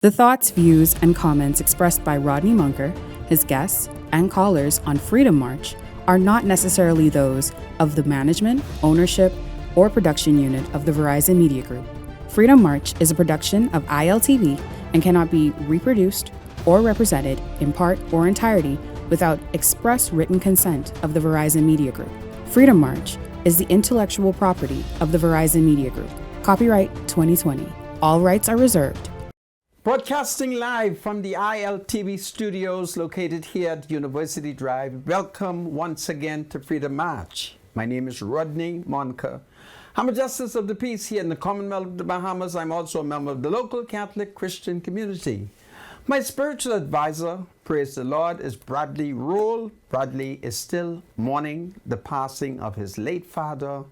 The thoughts, views, and comments expressed by Rodney Munker, his guests, and callers on Freedom March are not necessarily those of the management, ownership, or production unit of the Verizon Media Group. Freedom March is a production of ILTV and cannot be reproduced or represented in part or entirety without express written consent of the Verizon Media Group. Freedom March is the intellectual property of the Verizon Media Group. Copyright 2020. All rights are reserved. Broadcasting live from the ILTV studios located here at University Drive. Welcome once again to Freedom March. My name is Rodney Munker. I'm a Justice of the Peace here in the Commonwealth of the Bahamas. I'm also a member of the local Catholic Christian community. My spiritual advisor, praise the Lord, is Bradley Rule. Bradley is still mourning the passing of his late father,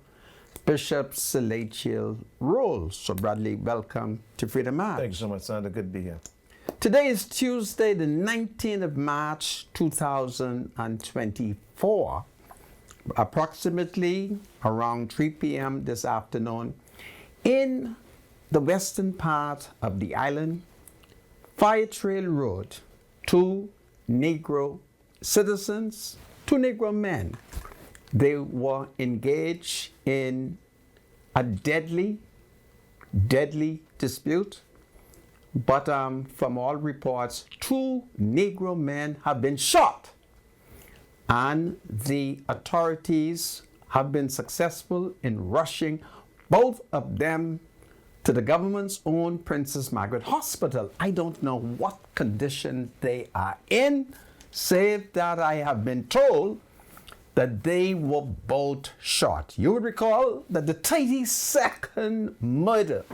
Bishop Salatiel Rule. So Bradley, welcome to Freedom March. Thank you so much, Sandra. Good to be here. Today is Tuesday, the 19th of March, 2024. Approximately around 3 p.m. this afternoon, in the western part of the island, Fire Trail Road, two Negro citizens, two Negro men, they were engaged in a deadly dispute. But from all reports, two Negro men have been shot. And the authorities have been successful in rushing both of them to the government's own Princess Margaret Hospital. I don't know what condition they are in, save that I have been told that they were both shot. You would recall that the 32nd murder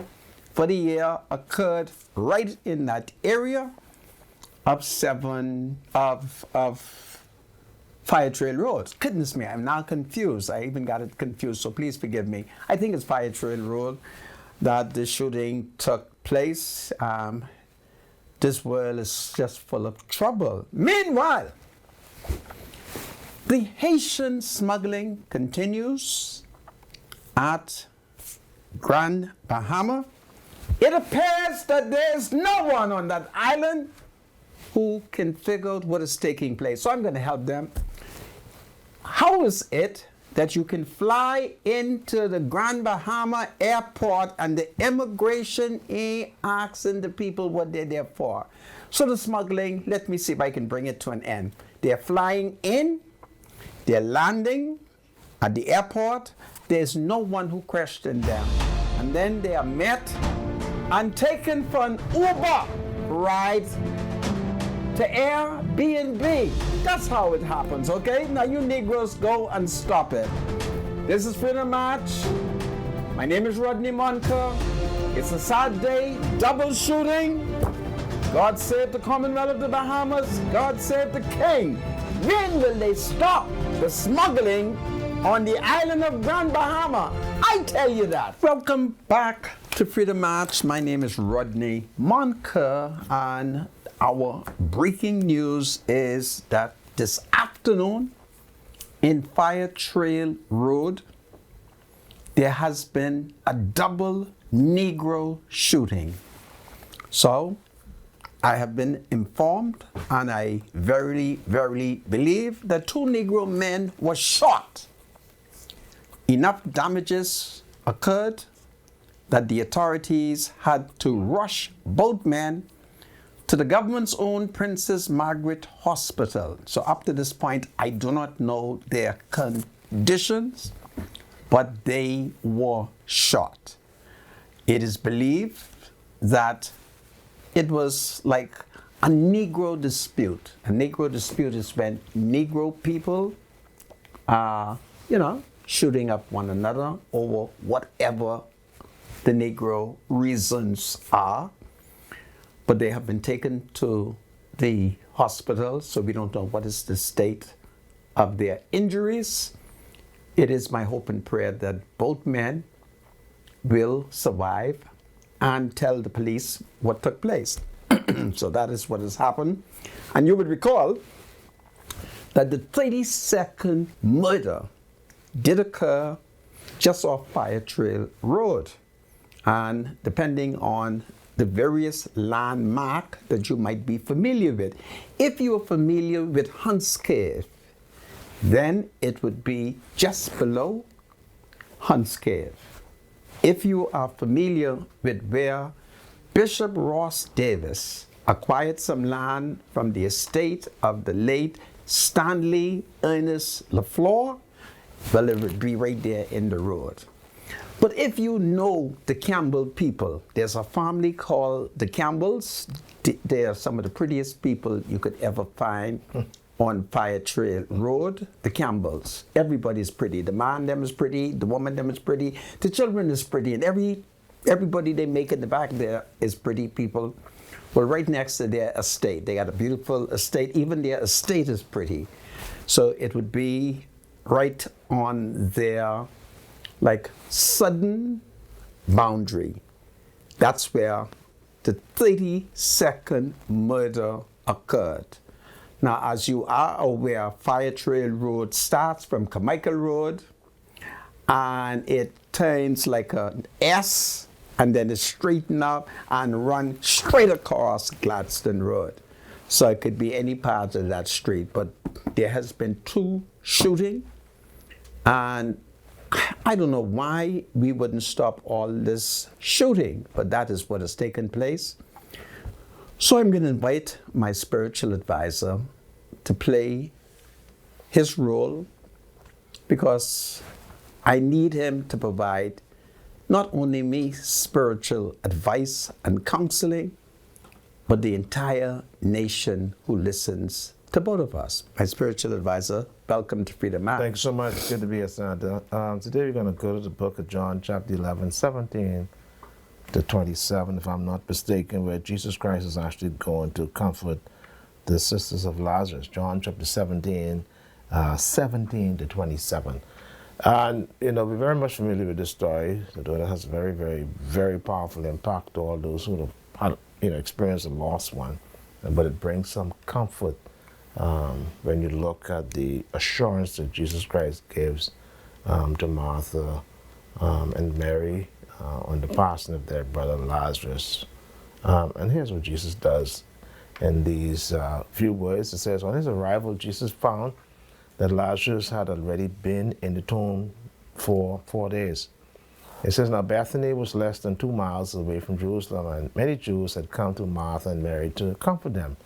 for the year occurred right in that area of Fire Trail Road. Goodness me, I'm now confused. I even got it confused, so please forgive me. I think it's Fire Trail Road that the shooting took place. This world is just full of trouble. Meanwhile, the Haitian smuggling continues at Grand Bahama. It appears that there's no one on that island who can figure out what is taking place. So I'm going to help them. How is it that you can fly into the Grand Bahama airport and the immigration ain't asking the people what they're there for? So the smuggling, let me see if I can bring it to an end. They're flying in, they're landing at the airport. There's no one who questioned them. And then they are met and taken for an Uber ride to Airbnb. That's how it happens, okay? Now you Negroes go and stop it. This is Freedom March. My name is Rodney Munker. It's a sad day, double shooting. God save the Commonwealth of the Bahamas. God save the King. When will they stop the smuggling on the island of Grand Bahama? I tell you that. Welcome back to Freedom March. My name is Rodney Munker, and our breaking news is that this afternoon in Fire Trail Road, there has been a double Negro shooting. So I have been informed, and I verily believe that two Negro men were shot. Enough damages occurred that the authorities had to rush both men to the government's own Princess Margaret Hospital. So up to this point, I do not know their conditions, but they were shot. It is believed that it was like a Negro dispute. A Negro dispute is when Negro people are, shooting up one another over whatever the Negro reasons are. But they have been taken to the hospital, so we don't know what is the state of their injuries. It is my hope and prayer that both men will survive and tell the police what took place. So that is what has happened. And you would recall that the 32nd murder did occur just off Fire Trail Road. And depending on the various landmarks that you might be familiar with. If you are familiar with Hunts Cave, then it would be just below Hunts Cave. If you are familiar with where Bishop Ross Davis acquired some land from the estate of the late Stanley Ernest LaFleur, well, it would be right there in the road. But if you know the Campbell people, there's a family called the Campbells. They are some of the prettiest people you could ever find on Fire Trail Road. The Campbells. Everybody's pretty. The man them is pretty. The woman them is pretty. The children is pretty. And everybody they make in the back there is pretty people. Well, right next to their estate. They got a beautiful estate. Even their estate is pretty. So it would be right on their like southern boundary. That's where the 32nd murder occurred. Now, as you are aware, Fire Trail Road starts from Carmichael Road and it turns like an S and then it straightens up and run straight across Gladstone Road. So it could be any part of that street, but there has been 2 shootings, and I don't know why we wouldn't stop all this shooting, but that is what has taken place. So I'm going to invite my spiritual advisor to play his role, because I need him to provide not only me spiritual advice and counseling, but the entire nation who listens to both of us. My spiritual advisor, welcome to Freedom Act. Thanks so much. Good to be here, Senator. Today we're going to go to the book of John, chapter 11, 17 to 27, if I'm not mistaken, where Jesus Christ is actually going to comfort the sisters of Lazarus. John chapter 17, 17 to 27. And, you know, we're very much familiar with this story. The daughter has a very, very, very powerful impact to all those who have, experienced a lost one. But it brings some comfort when you look at the assurance that Jesus Christ gives to Martha and Mary on the passing of their brother Lazarus. And here's what Jesus does in these few words. It says, on his arrival, Jesus found that Lazarus had already been in the tomb for 4 days. It says, now Bethany was less than 2 miles away from Jerusalem, and many Jews had come to Martha and Mary to comfort them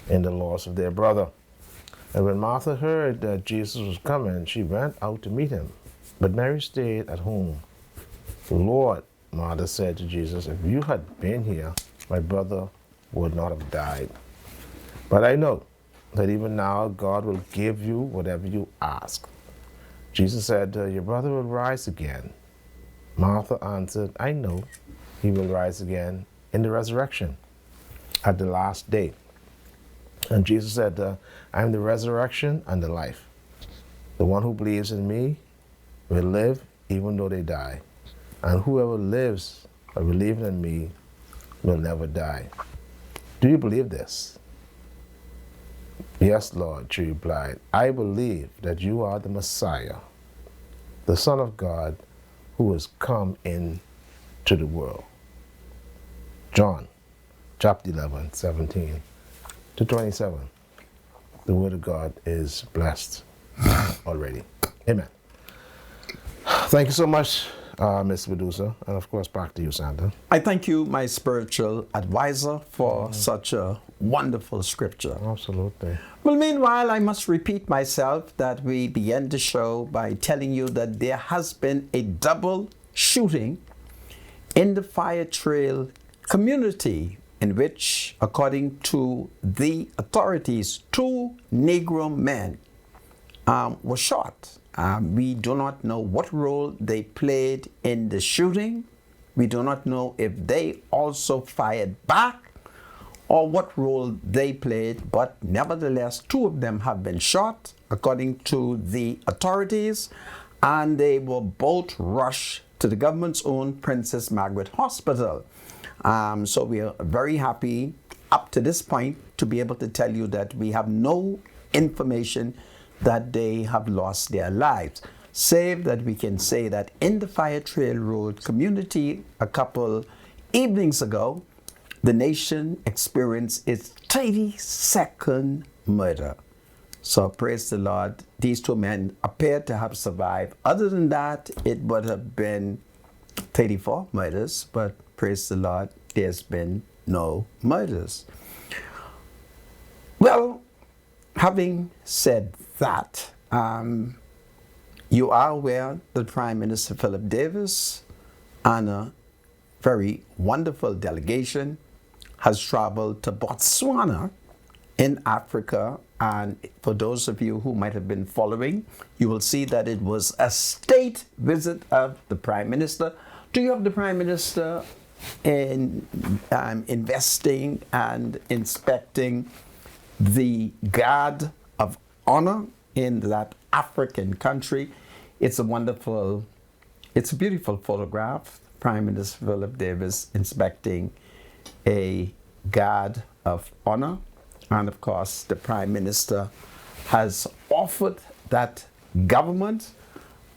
in the loss of their brother. And when Martha heard that Jesus was coming, she went out to meet him. But Mary stayed at home. Lord, Martha said to Jesus, if you had been here, my brother would not have died. But I know that even now God will give you whatever you ask. Jesus said, your brother will rise again. Martha answered, I know he will rise again in the resurrection at the last day. And Jesus said, I am the resurrection and the life. The one who believes in me will live even though they die. And whoever lives by believing in me will never die. Do you believe this? Yes, Lord, she replied. I believe that you are the Messiah, the Son of God, who has come into the world. John, chapter 11, 17 to 27. The word of God is blessed already. Amen. Thank you so much, Ms. Medusa, and of course back to you, Sandra. I thank you, my spiritual advisor, for such a wonderful scripture. Absolutely. Well, meanwhile, I must repeat myself that we began the show by telling you that there has been a double shooting in the Fire Trail community, in which, according to the authorities, 2 Negro men were shot. We do not know what role they played in the shooting. We do not know if they also fired back or what role they played, but nevertheless, 2 of them have been shot, according to the authorities, and they were both rushed to the government's own Princess Margaret Hospital. So we are very happy up to this point to be able to tell you that we have no information that they have lost their lives, save that we can say that in the Fire Trail Road community a couple evenings ago, the nation experienced its 32nd murder. So praise the Lord, these two men appeared to have survived. Other than that, it would have been 34 murders, but praise the Lord, there's been no murders. Well, having said that, you are aware that Prime Minister Philip Davis and a very wonderful delegation has traveled to Botswana in Africa. And for those of you who might have been following, you will see that it was a state visit of the Prime Minister. Do you have the Prime Minister in investing and inspecting the guard of honor in that African country? It's a beautiful photograph. Prime Minister Philip Davis inspecting a guard of honor. And of course, the Prime Minister has offered that government,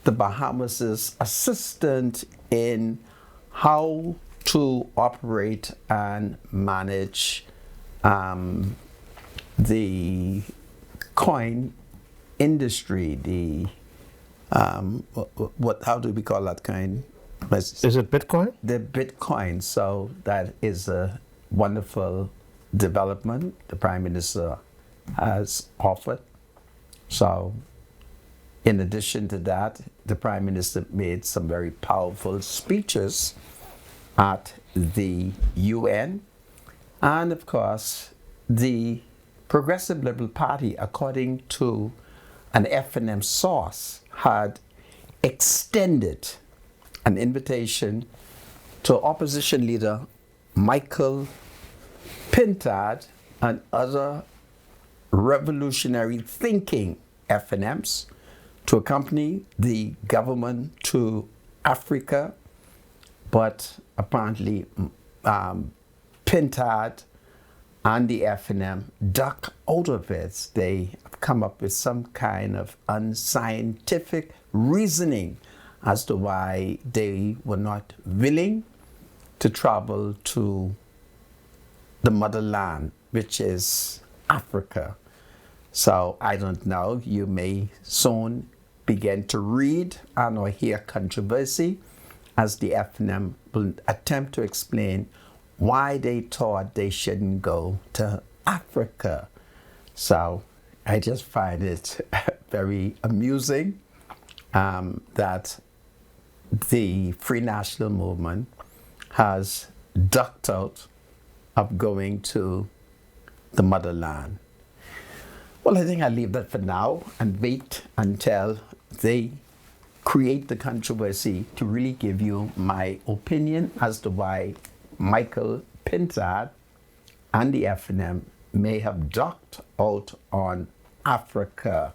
the Bahamas' assistance in how to operate and manage the coin industry, how do we call that kind? Is it Bitcoin? The Bitcoin. So that is a wonderful development the Prime Minister has offered. So in addition to that, the Prime Minister made some very powerful speeches at the UN. And of course, the Progressive Liberal Party, according to an F&M source, had extended an invitation to opposition leader Michael Pintard and other revolutionary thinking F&Ms to accompany the government to Africa, but apparently Pintard and the F&M duck out of it. They have come up with some kind of unscientific reasoning as to why they were not willing to travel to the motherland, which is Africa. So I don't know, you may soon begin to read and or hear controversy as the F&M will attempt to explain why they thought they shouldn't go to Africa. So I just find it very amusing that the Free National Movement has ducked out of going to the motherland. Well, I think I'll leave that for now and wait until they create the controversy to really give you my opinion as to why Michael Pintard and the F&M may have ducked out on Africa.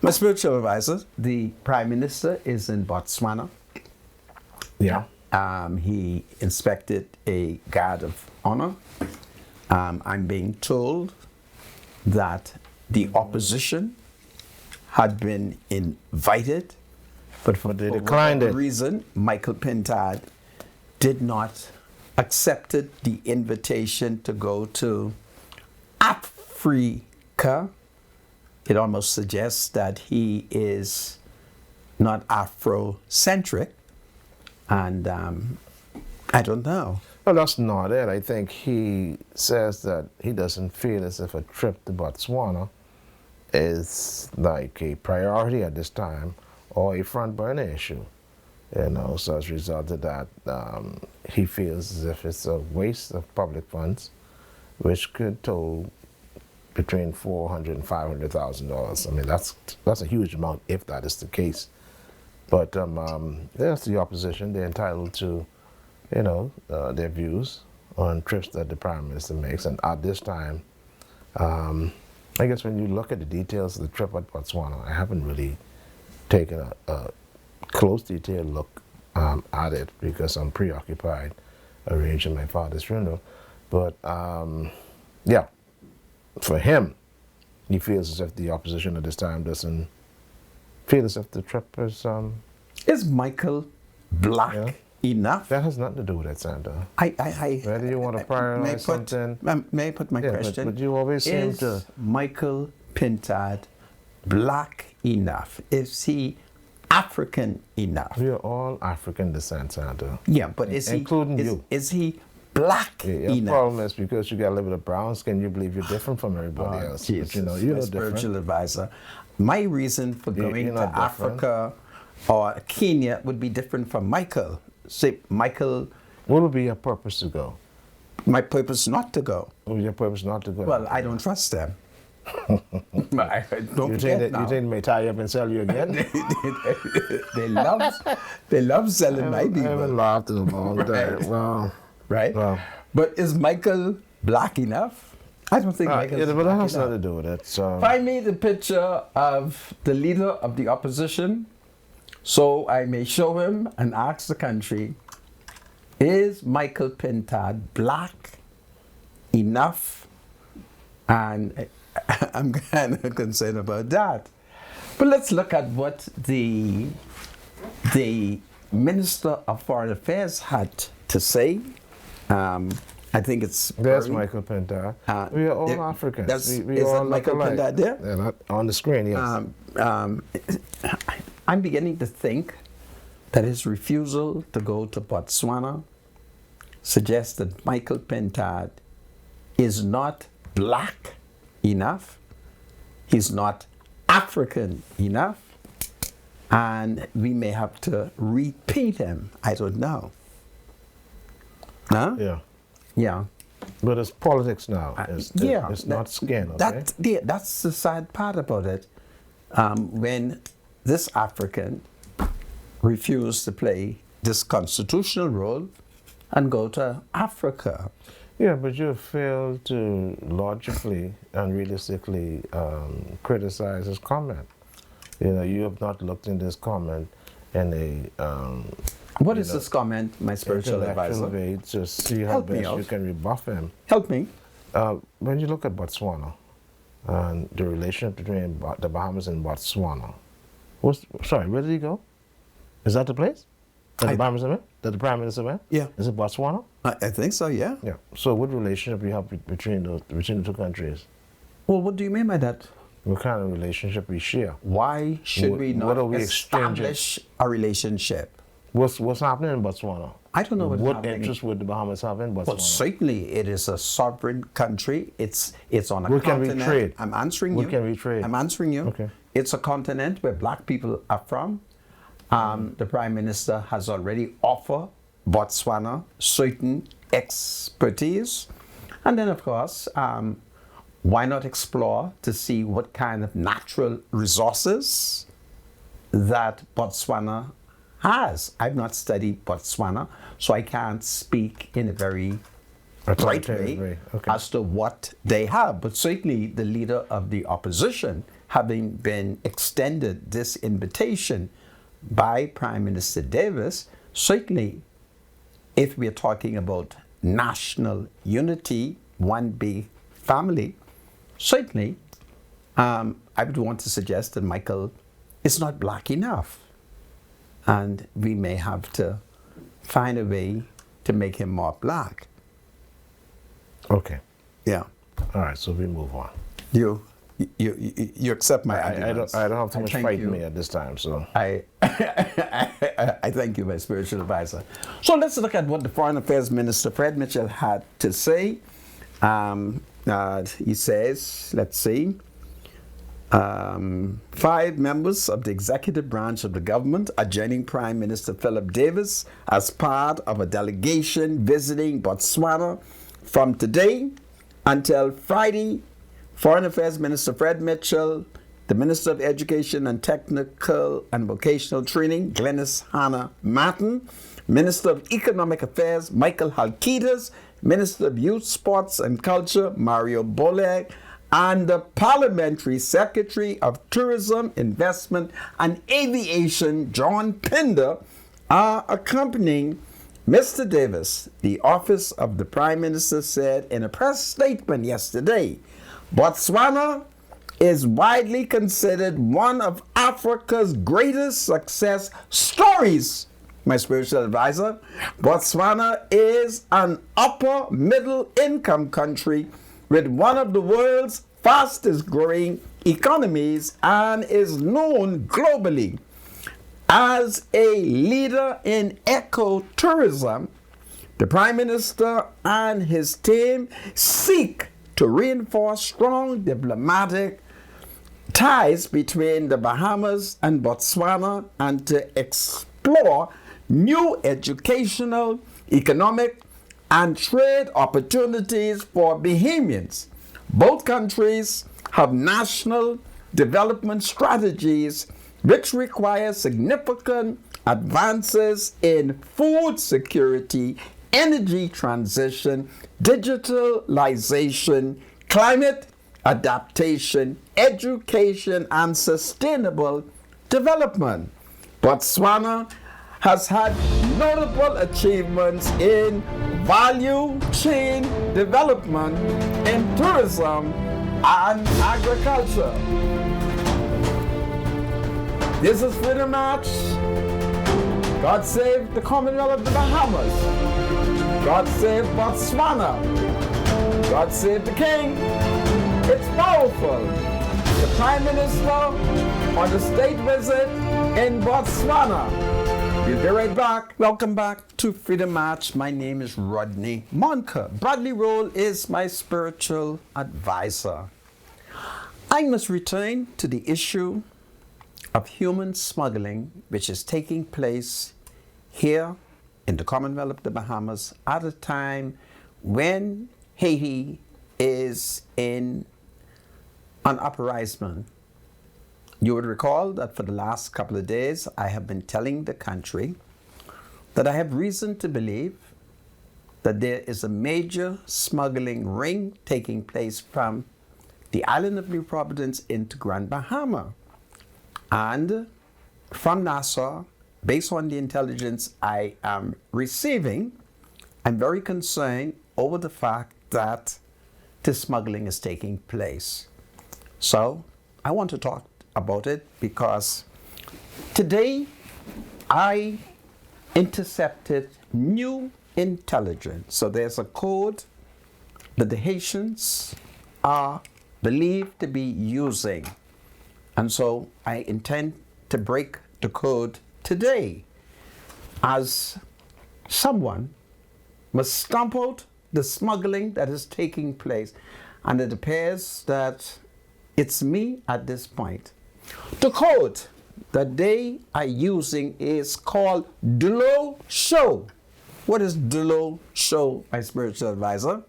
My spiritual advisor, the Prime Minister, is in Botswana. Yeah. He inspected a guard of honor. I'm being told that the opposition had been invited, but for whatever reason, Michael Pintard did not accepted the invitation to go to Africa. It almost suggests that he is not Afrocentric, and I don't know. Well, that's not it. I think he says that he doesn't feel as if a trip to Botswana is like a priority at this time or a front burner issue. You know, so as a result of that, he feels as if it's a waste of public funds, which could total between $400,000 and $500,000. I mean, that's a huge amount if that is the case. But that's the opposition. They're entitled to, you know, their views on trips that the Prime Minister makes. And at this time, I guess when you look at the details of the trip at Botswana, I haven't really taken a close detailed look at it because I'm preoccupied arranging my father's funeral. But yeah, for him, he feels as if the opposition at this time doesn't feel as if the trip is... Is Michael black? Yeah. enough. That has nothing to do with it, Santa. I Whether you want to prioritize something. May I put my question? But you always seem Is to. Michael Pintard black enough? Is he African enough? We are all African descent, Santa. Yeah, but is he including you? Is he black Yeah, your enough? problem is because you got a little bit of brown skin, you believe you're different from everybody else. Jesus, But you're my not spiritual different. advisor. My reason for You're going to not different. Africa or Kenya would be different from Michael. Say, Michael, What would be your purpose to go? my purpose not to go. What would your purpose not to go? Well, I don't trust them. I don't you forget think that now. you think they may tie you up and sell you again? they love selling my I haven't people, laughed in a long time. Well, right? well. But is Michael black enough? I don't think Michael is but that black has enough. nothing to do with it. So. Find me the picture of the leader of the opposition so I may show him and ask the country, is Michael Pintard black enough? And I'm kind of concerned about that. But let's look at what the Minister of Foreign Affairs had to say. I think it's There's very- Michael Pintard. We are all Africans. Is We that all look Michael alike. Pintard there? Yeah, not on the screen, yes. I'm beginning to think that his refusal to go to Botswana suggests that Michael Pintard is not black enough, he's not African enough, and we may have to repeat him. I don't know. Huh? Yeah. Yeah. But it's politics now. Yeah, It's not skin, okay? That's the sad part about it. When this African refused to play this constitutional role and go to Africa. Yeah, but you failed to logically and realistically criticize his comment. You know, you have not looked in this comment in a What is this comment, my spiritual intellectual advisor? way to see how Help me best out. you can rebuff him. Help me. When you look at Botswana and the relationship between the Bahamas and Botswana, sorry, where did he go? Is that the place? That the Bahamas went? That the Prime Minister went? Yeah. Is it Botswana? I think so, yeah. Yeah. So what relationship we have between the two countries? Well, what do you mean by that? What kind of relationship we share? Why should we What not are we exchanging? establish a relationship? What's happening in Botswana? I don't know what's What happening. interest would the Bahamas have in Botswana? Well, certainly it is a sovereign country. It's on a What can we continent. trade? I'm answering you. What can we trade? I'm answering you. Okay. It's a continent where black people are from. The Prime Minister has already offered Botswana certain expertise. And then, of course, why not explore to see what kind of natural resources that Botswana has? I've not studied Botswana, so I can't speak in a very right Authoritative way way, okay. as to what they have. But certainly the leader of the opposition, having been extended this invitation by Prime Minister Davis, certainly if we're talking about national unity, one big family, certainly I would want to suggest that Michael is not black enough. And we may have to find a way to make him more black. Okay. Yeah. All right. So we move on. You accept my I arguments. don't have too much thank fight you. in me at this time. So I thank you, my spiritual advisor. So let's look at what the Foreign Affairs Minister Fred Mitchell had to say. He says, let's see, 5 members of the executive branch of the government are joining Prime Minister Philip Davis as part of a delegation visiting Botswana from today until Friday. Foreign Affairs Minister Fred Mitchell, the Minister of Education and Technical and Vocational Training, Glenys Hannah Martin, Minister of Economic Affairs, Michael Halkidas, Minister of Youth, Sports and Culture, Mario Boleg, and the Parliamentary Secretary of Tourism, Investment and Aviation, John Pinder, are accompanying Mr. Davis. The Office of the Prime Minister said in a press statement yesterday, Botswana is widely considered one of Africa's greatest success stories my spiritual advisor. Botswana is an upper middle income country with one of the world's fastest growing economies and is known globally as a leader in ecotourism. The Prime Minister and his team seek to reinforce strong diplomatic ties between the Bahamas and Botswana and to explore new educational, economic, and trade opportunities for Bahamians. Both countries have national development strategies which require significant advances in food security, energy transition, digitalization, climate adaptation, education, and sustainable development. Botswana has had notable achievements in value chain development in tourism and agriculture. This is Freedom March. God save the Commonwealth of the Bahamas. God save Botswana. God save the King. It's powerful. The Prime Minister on the state visit in Botswana. We'll be right back. Welcome back to Freedom March. My name is Rodney Monker. Bradley Roll is my spiritual advisor. I must return to the issue of human smuggling, which is taking place here in the Commonwealth of the Bahamas at a time when Haiti is in an uprising. You would recall that for the last couple of days, I have been telling the country that I have reason to believe that there is a major smuggling ring taking place from the island of New Providence into Grand Bahama. And from Nassau, based on the intelligence I am receiving, I'm very concerned over the fact that this smuggling is taking place. So I want to talk about it because today I intercepted new intelligence. So there's a code that the Haitians are believed to be using. And so I intend to break the code today, as someone must stamp out the smuggling that is taking place. And it appears that it's me at this point. The code that they are using is called Dulo Show. What is Dulo Show, my spiritual advisor?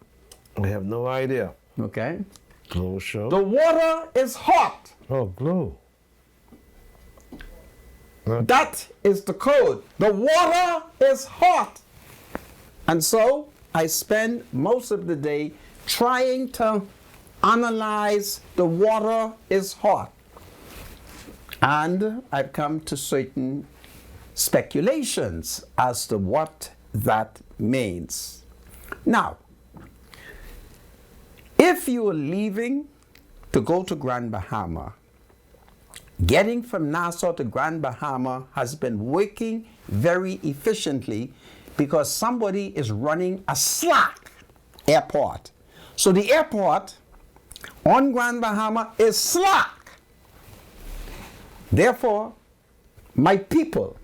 I have no idea. Okay. Glow show. The water is hot. Oh, glow. That is the code. The water is hot. And so I spend most of the day trying to analyze the water is hot. And I've come to certain speculations as to what that means. Now, if you are leaving to go to Grand Bahama, getting from Nassau to Grand Bahama has been working very efficiently because somebody is running a slack airport. So the airport on Grand Bahama is slack. Therefore, my people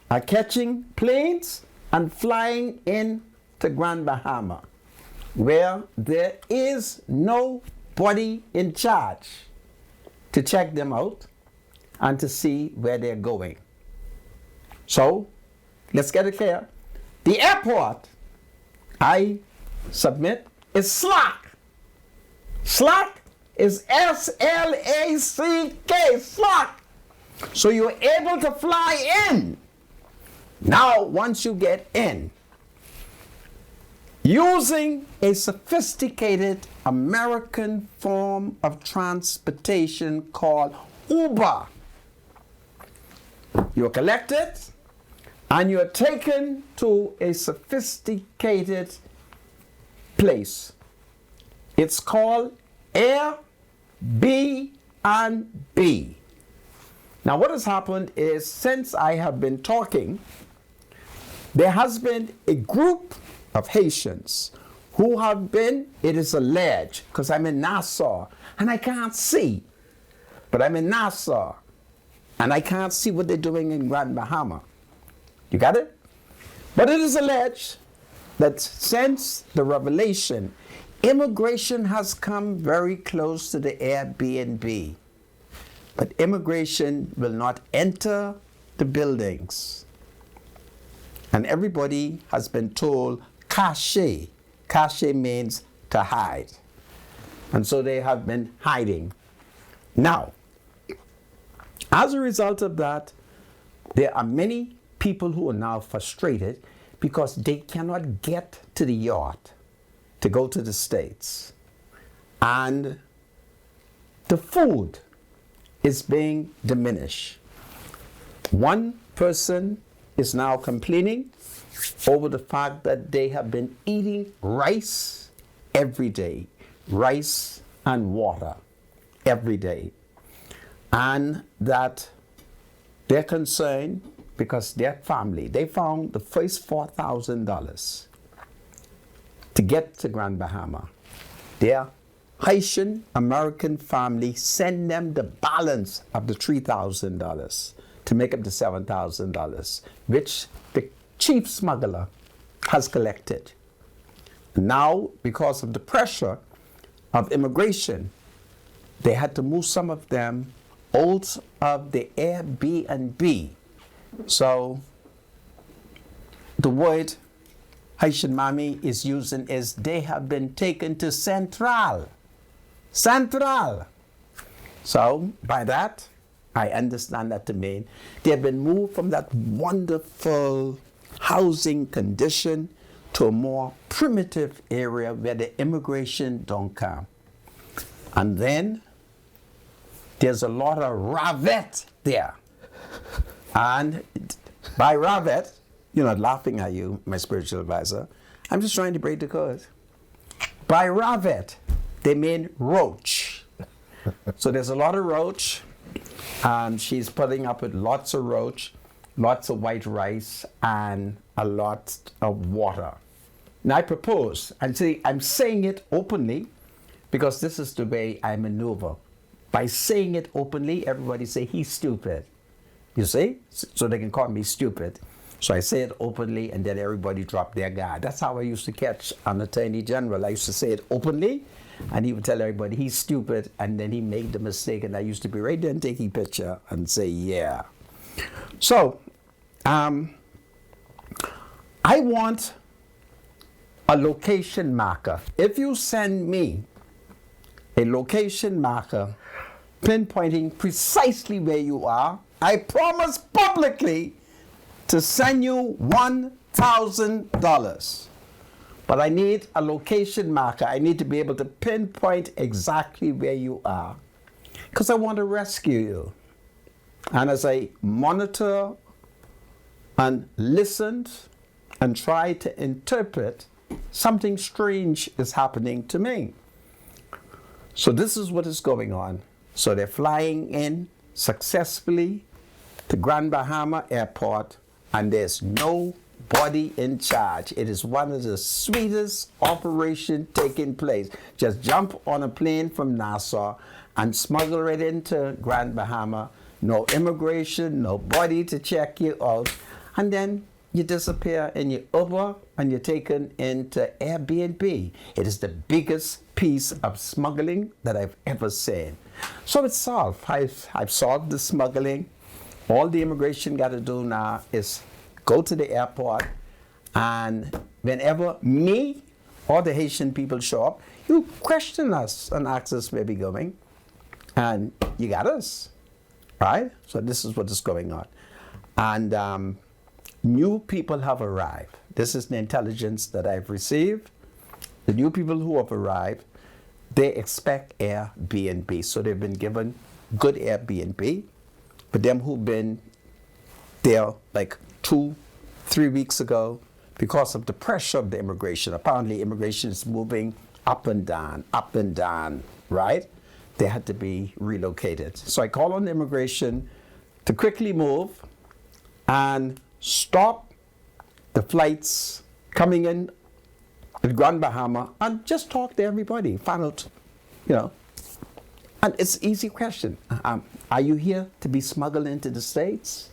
are catching planes and flying into Grand Bahama, where there is nobody in charge to check them out and to see where they're going. So, let's get it clear. The airport, I submit, is slack. Slack is S-L-A-C-K, slack. So you're able to fly in. Now, once you get in, using a sophisticated American form of transportation called Uber, you're collected and you're taken to a sophisticated place. It's called Airbnb. Now what has happened is, since I have been talking there has been a group of Haitians who have been, it is alleged, because I'm in Nassau and I can't see, but I'm in Nassau and I can't see what they're doing in Grand Bahama. You got it? But it is alleged that since the revelation, immigration has come very close to the Airbnb. But immigration will not enter the buildings. And everybody has been told caché. Caché means to hide. And so they have been hiding. Now, as a result of that, there are many people who are now frustrated because they cannot get to the yacht to go to the States. And the food is being diminished. One person is now complaining over the fact that they have been eating rice every day, rice and water every day, and that they're concerned because their family, they found the first $4,000 to get to Grand Bahama. Their Haitian American family send them the balance of the $3,000 to make up the $7,000, which the chief smuggler has collected. Now, because of the pressure of immigration, they had to move some of them out of the Airbnb. So the word Haitian Mami is using is they have been taken to Central. Central. So by that, I understand that to mean they have been moved from that wonderful housing condition to a more primitive area where the immigration don't come. And then there's a lot of ravet there. And by ravet, you're not laughing at you, my spiritual advisor. I'm just trying to break the code. By ravet, they mean roach. So there's a lot of roach, and she's putting up with lots of roach, lots of white rice, and a lot of water. Now I propose, and see, I'm saying it openly because this is the way I maneuver. By saying it openly, everybody say he's stupid. You see? So they can call me stupid. So I say it openly, and then everybody drop their guard. That's how I used to catch an attorney general. I used to say it openly, and he would tell everybody he's stupid, and then he made the mistake, and I used to be right there and taking picture and say, yeah. So, I want a location marker. If you send me a location marker pinpointing precisely where you are, I promise publicly to send you $1,000. But I need a location marker. I need to be able to pinpoint exactly where you are, because I want to rescue you. And as I monitor and listened and try to interpret, something strange is happening to me. So this is what is going on. So they're flying in successfully to Grand Bahama Airport, and there's nobody in charge. It is one of the sweetest operations taking place. Just jump on a plane from Nassau and smuggle it into Grand Bahama. No immigration, nobody to check you out. And then you disappear in your Uber and you're taken into Airbnb. It is the biggest piece of smuggling that I've ever seen. So it's solved. I've solved the smuggling. All the immigration got to do now is go to the airport, and whenever me or the Haitian people show up, you question us and ask us where we're going, and you got us, right? So this is what is going on. And new people have arrived. This is the intelligence that I've received. The new people who have arrived, they expect Airbnb. So they've been given good Airbnb. But them who've been there like 2-3 weeks ago, because of the pressure of the immigration, apparently immigration is moving up and down, right? They had to be relocated. So I call on immigration to quickly move and stop the flights coming in at Grand Bahama, and just talk to everybody, find out, And it's an easy question. Are you here to be smuggled into the States?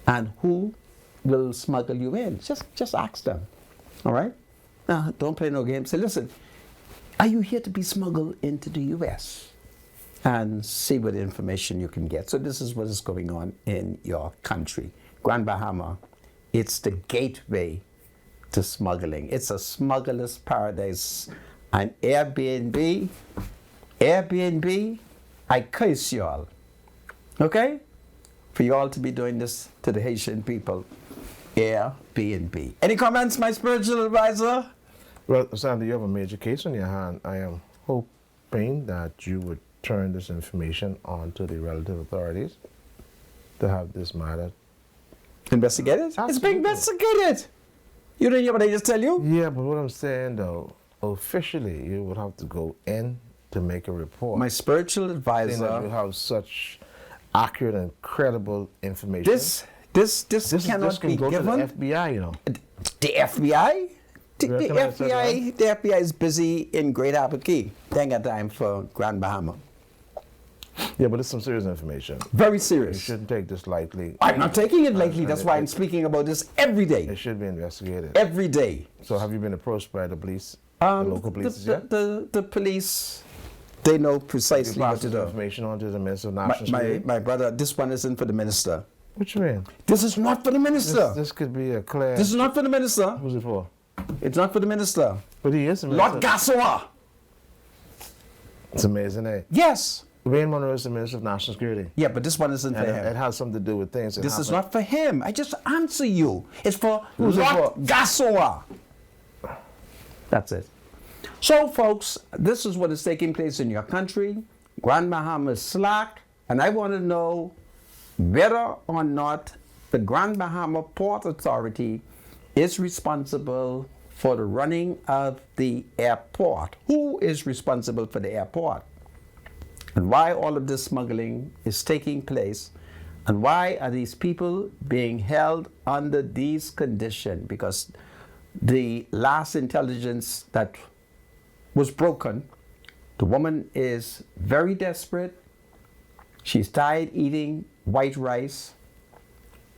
And who will smuggle you in? Just ask them. All right? Don't play no games. Say, listen, are you here to be smuggled into the U.S.? And see what information you can get. So this is what is going on in your country. Grand Bahama, it's the gateway to smuggling. It's a smuggler's paradise. And Airbnb, I curse y'all. Okay? For y'all to be doing this to the Haitian people. Airbnb. Any comments, my spiritual advisor? Well, Sandy, you have a major case on your hand. I am hoping that you would turn this information on to the relative authorities to have this matter investigated. It's being investigated. You didn't hear what I just tell you? Yeah, but what I'm saying though, officially, you would have to go in to make a report. My spiritual advisor. Saying that you have such accurate and credible information. This cannot be go given. To the FBI, The FBI? The FBI is busy in Great Harbour Key. They ain't got time for Grand Bahama. Yeah, but it's some serious information. Very serious. You shouldn't take this lightly. I'm not taking it lightly. That's why I'm speaking about this every day. It should be investigated. Every day. So have you been approached by the police, the local police yet? The police, they know precisely what to do. Information on to the Minister of National Security? My brother, this one isn't for the minister. What you mean? This is not for the minister. This could be a clear... This is not for the minister. Who's it for? It's not for the minister. But he is the minister. Lord Gassoa. It's amazing, eh? Yes. Wayne Monroe is the Minister of National Security. Yeah, but this one isn't for him. It has something to do with things that This happen. is not for him. I just answer you. It's for Who's Lord it for? Gassoa. That's it. So, folks, this is what is taking place in your country. Grand Bahama is slack, and I want to know whether or not the Grand Bahama Port Authority is responsible for the running of the airport. Who is responsible for the airport? And why all of this smuggling is taking place, and why are these people being held under these conditions? Because the last intelligence that was broken, the woman is very desperate. She's tired eating white rice.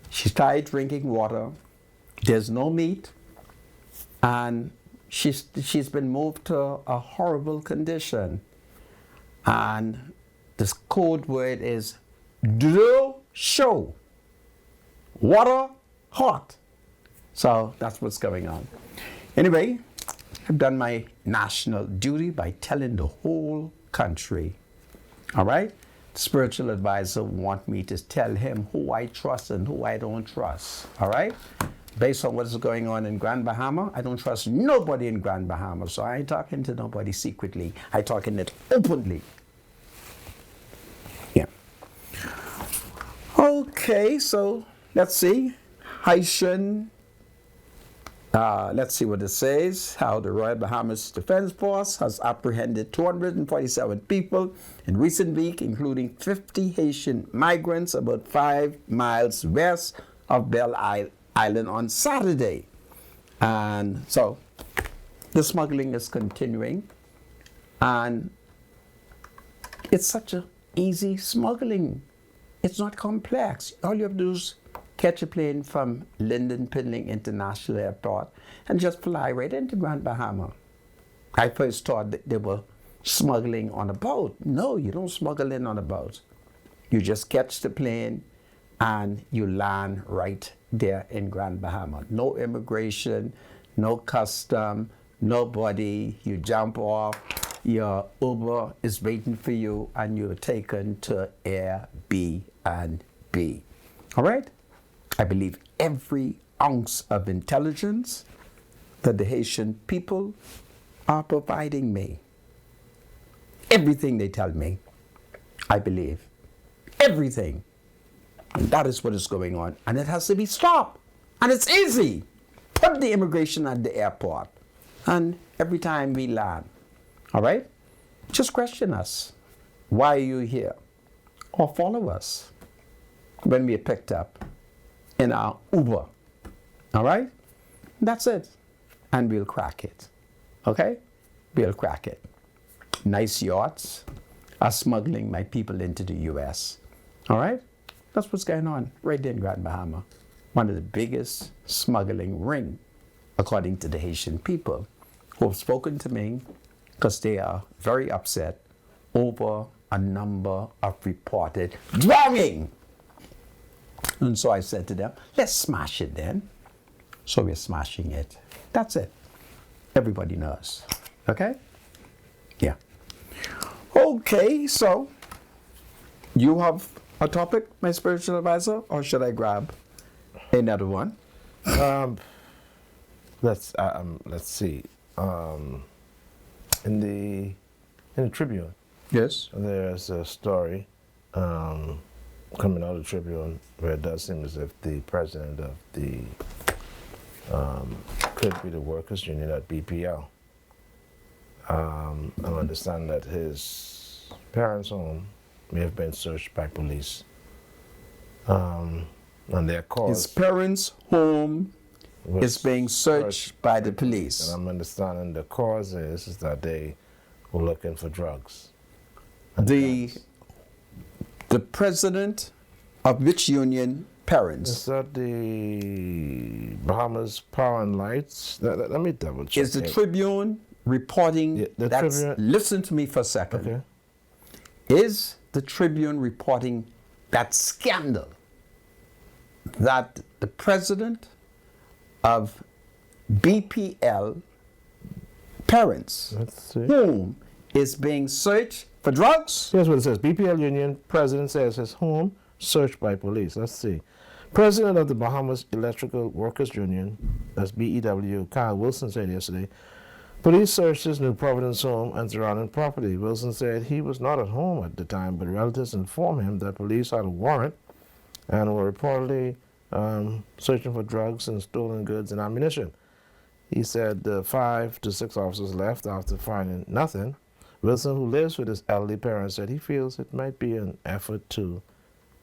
She's tired drinking water. There's no meat. And she's been moved to a horrible condition. And this code word is drill show. Water hot. So that's what's going on. Anyway, I've done my national duty by telling the whole country. All right? The spiritual advisor want me to tell him who I trust and who I don't trust. All right? Based on what is going on in Grand Bahama, I don't trust nobody in Grand Bahama. So I ain't talking to nobody secretly. I talking it openly. Yeah. Okay, so let's see. Haitian. Let's see what it says. How the Royal Bahamas Defense Force has apprehended 247 people in recent week, including 50 Haitian migrants about 5 miles west of Belle Island on Saturday. And so the smuggling is continuing, and it's such an easy smuggling. It's not complex. All you have to do is catch a plane from Lyndon Pinling International Airport and just fly right into Grand Bahama. I first thought that they were smuggling on a boat. No, you don't smuggle in on a boat. You just catch the plane and you land right there in Grand Bahama. No immigration, no custom, nobody. You jump off, your Uber is waiting for you, and you're taken to Airbnb. All right? I believe every ounce of intelligence that the Haitian people are providing me. Everything they tell me, I believe. Everything. And that is what is going on. And it has to be stopped. And it's easy. Put the immigration at the airport. And every time we land, all right? Just question us. Why are you here? Or follow us when we are picked up in our Uber All right? That's it. And we'll crack it. Okay? We'll crack it. Nice yachts are smuggling my people into the U.S. All right? That's what's going on right there in Grand Bahama. One of the biggest smuggling ring, according to the Haitian people, who have spoken to me because they are very upset over a number of reported drowning. And so I said to them, let's smash it then. So we're smashing it. That's it. Everybody knows. Okay? Yeah. Okay, so you have a topic, my spiritual advisor, or should I grab another one? Let's see. In the Tribune, Yes. there's a story coming out of the Tribune where it does seem as if the president of the could be the workers' union at BPL. I understand that his parents' home may have been searched by police. And their cause His parents' home is being searched by the police. And I'm understanding the cause is that they were looking for drugs. The president of which union parents? Is that the Bahamas Power and Lights? Let me double check. Is the Tribune reporting the that's, Tribune. listen to me for a second. Okay. Is the Tribune reporting that scandal that the president of BPL parents Let's see. whom is being searched for drugs? Here's what it says. BPL Union president says his home searched by police. Let's see. President of the Bahamas Electrical Workers Union, that's BEW, Kyle Wilson said yesterday, police searched his New Providence home and surrounding property. Wilson said he was not at home at the time, but relatives informed him that police had a warrant and were reportedly searching for drugs and stolen goods and ammunition. He said 5 to 6 officers left after finding nothing. Wilson, who lives with his elderly parents, said he feels it might be an effort to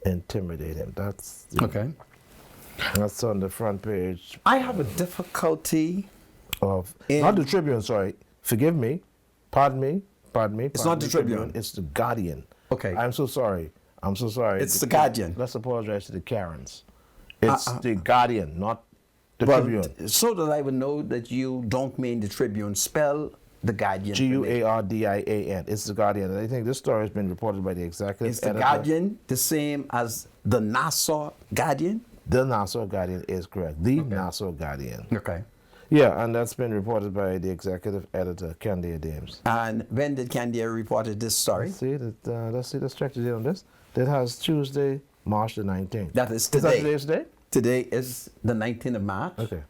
intimidate him. That's on the front page I have a difficulty of not the Tribune. Sorry, forgive me, pardon me. It's not the Tribune. It's the Guardian. Okay. I'm so sorry. It's the Guardian. Let's apologize to the Karens. It's the Guardian, not the Well, Tribune. so that I would know that you don't mean the Tribune. Spell the Guardian. Guardian. It's the Guardian. And I think this story has been reported by the executive Is the editor. Guardian the same as the Nassau Guardian? The Nassau Guardian is correct. The Nassau Guardian. Okay. Yeah, and that's been reported by the executive editor, Candia Dames. And when did Candia reported this story? Let's check the date on this. That has Tuesday, March the 19th. That is Is that today. today's date? Today is the 19th of March. Okay.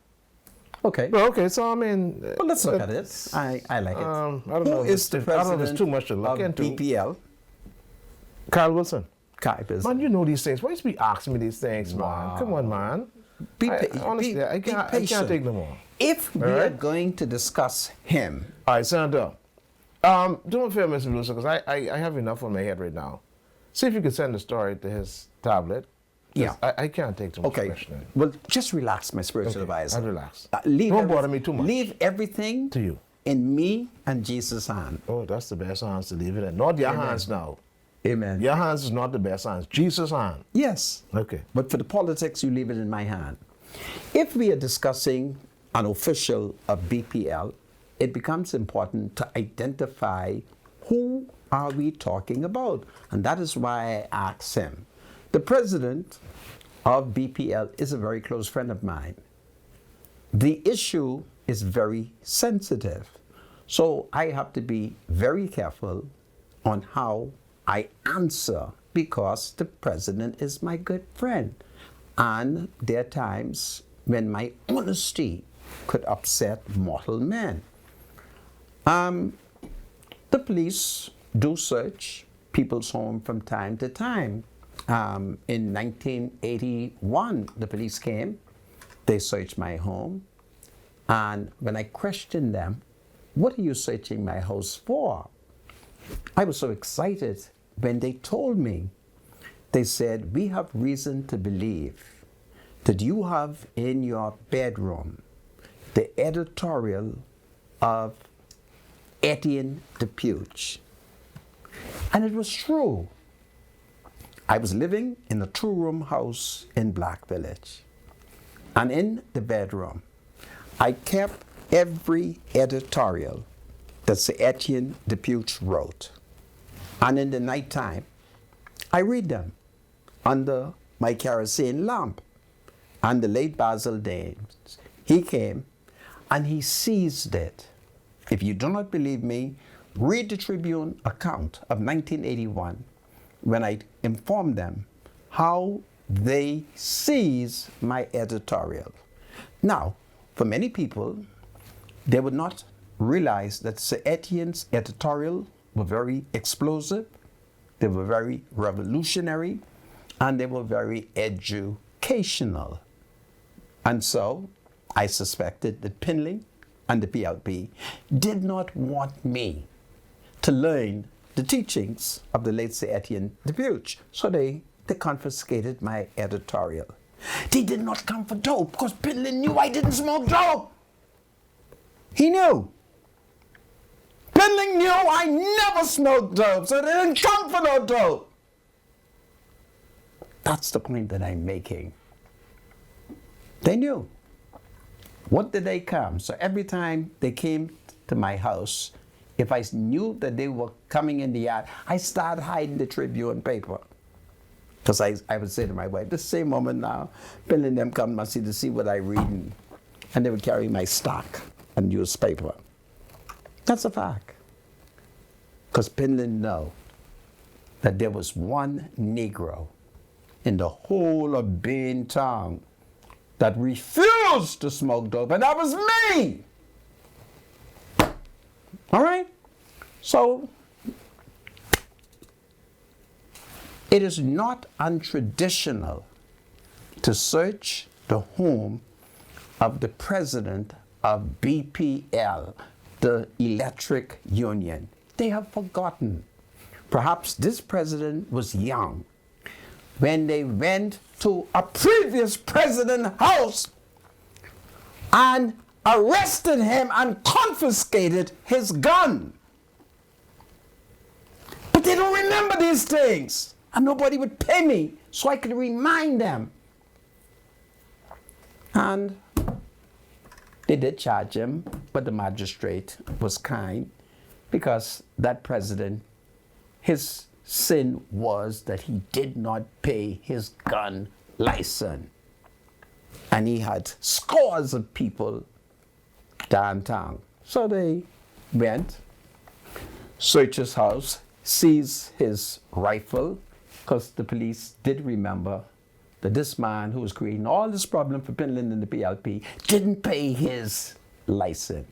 Okay. Well, okay, so I mean... Well, let's look at it. I like it. I don't know Who if is it's the I don't know if president it's too much to look of into. BPL? Kyle Wilson. Kai is. Man, you know these things. Why you be asking me these things, man? Come on, man. Honestly, I can't take no more. If we are going to discuss him, All right, Senator. Do me a favor, Mr. Lucer, because I have enough on my head right now. See if you could send the story to his tablet. Yeah. I can't take too much okay. questioning. Well, just relax, my spiritual advisor. I'll relax. Don't bother me too much. Leave everything To you. in me and Jesus' hand. Oh, that's the best hands to leave it in. Not your hands now. Amen. Your hands is not the best hands. Jesus' hand. Yes. Okay. But for the politics, you leave it in my hand. If we are discussing an official of BPL, it becomes important to identify who are we talking about. And that is why I asked him. The president of BPL is a very close friend of mine. The issue is very sensitive. So I have to be very careful on how I answer because the president is my good friend. And there are times when my honesty could upset mortal men. The police do search people's home from time to time. In 1981, the police came, they searched my home, and when I questioned them, what are you searching my house for? I was so excited when they told me. They said, we have reason to believe that you have in your bedroom the editorial of Etienne Dupuche. And it was true. I was living in a two-room house in Black Village. And in the bedroom, I kept every editorial that Sir Etienne Dupuche wrote. And in the nighttime, I read them under my kerosene lamp. And the late Basil Dames, he came and he seized it. If you do not believe me, read the Tribune account of 1981 when I informed them how they seized my editorial. Now, for many people, they would not realize that Sir Etienne's editorial were very explosive, they were very revolutionary, and they were very educational. And so I suspected that Pinling and the PLP did not want me to learn the teachings of the late Sir Etienne Dupuche. So they confiscated my editorial. They did not come for dope because Pinling knew I didn't smoke dope. He knew. Pinling knew I never smoked dope, so they didn't come for no dope. That's the point that I'm making. They knew. What did they come? So every time they came to my house, if I knew that they were coming in the yard, I started hiding the Tribune paper. Because I would say to my wife, the same moment now, Bill and them come to see what I read. And they would carry my stock and newspaper. That's a fact. Because Pinland know that there was one Negro in the whole of Bain Town that refused to smoke dope, and that was me. All right? So, it is not untraditional to search the home of the president of BPL, the Electric Union. They have forgotten. Perhaps this president was young when they went to a previous president's house and arrested him and confiscated his gun. But they don't remember these things. And nobody would pay me so I could remind them. And they did charge him, but the magistrate was kind because that president, his sin was that he did not pay his gun license. And he had scores of people downtown. So they went, searched his house, seized his rifle, because the police did remember that this man who was creating all this problem for Pinland and the PLP didn't pay his license.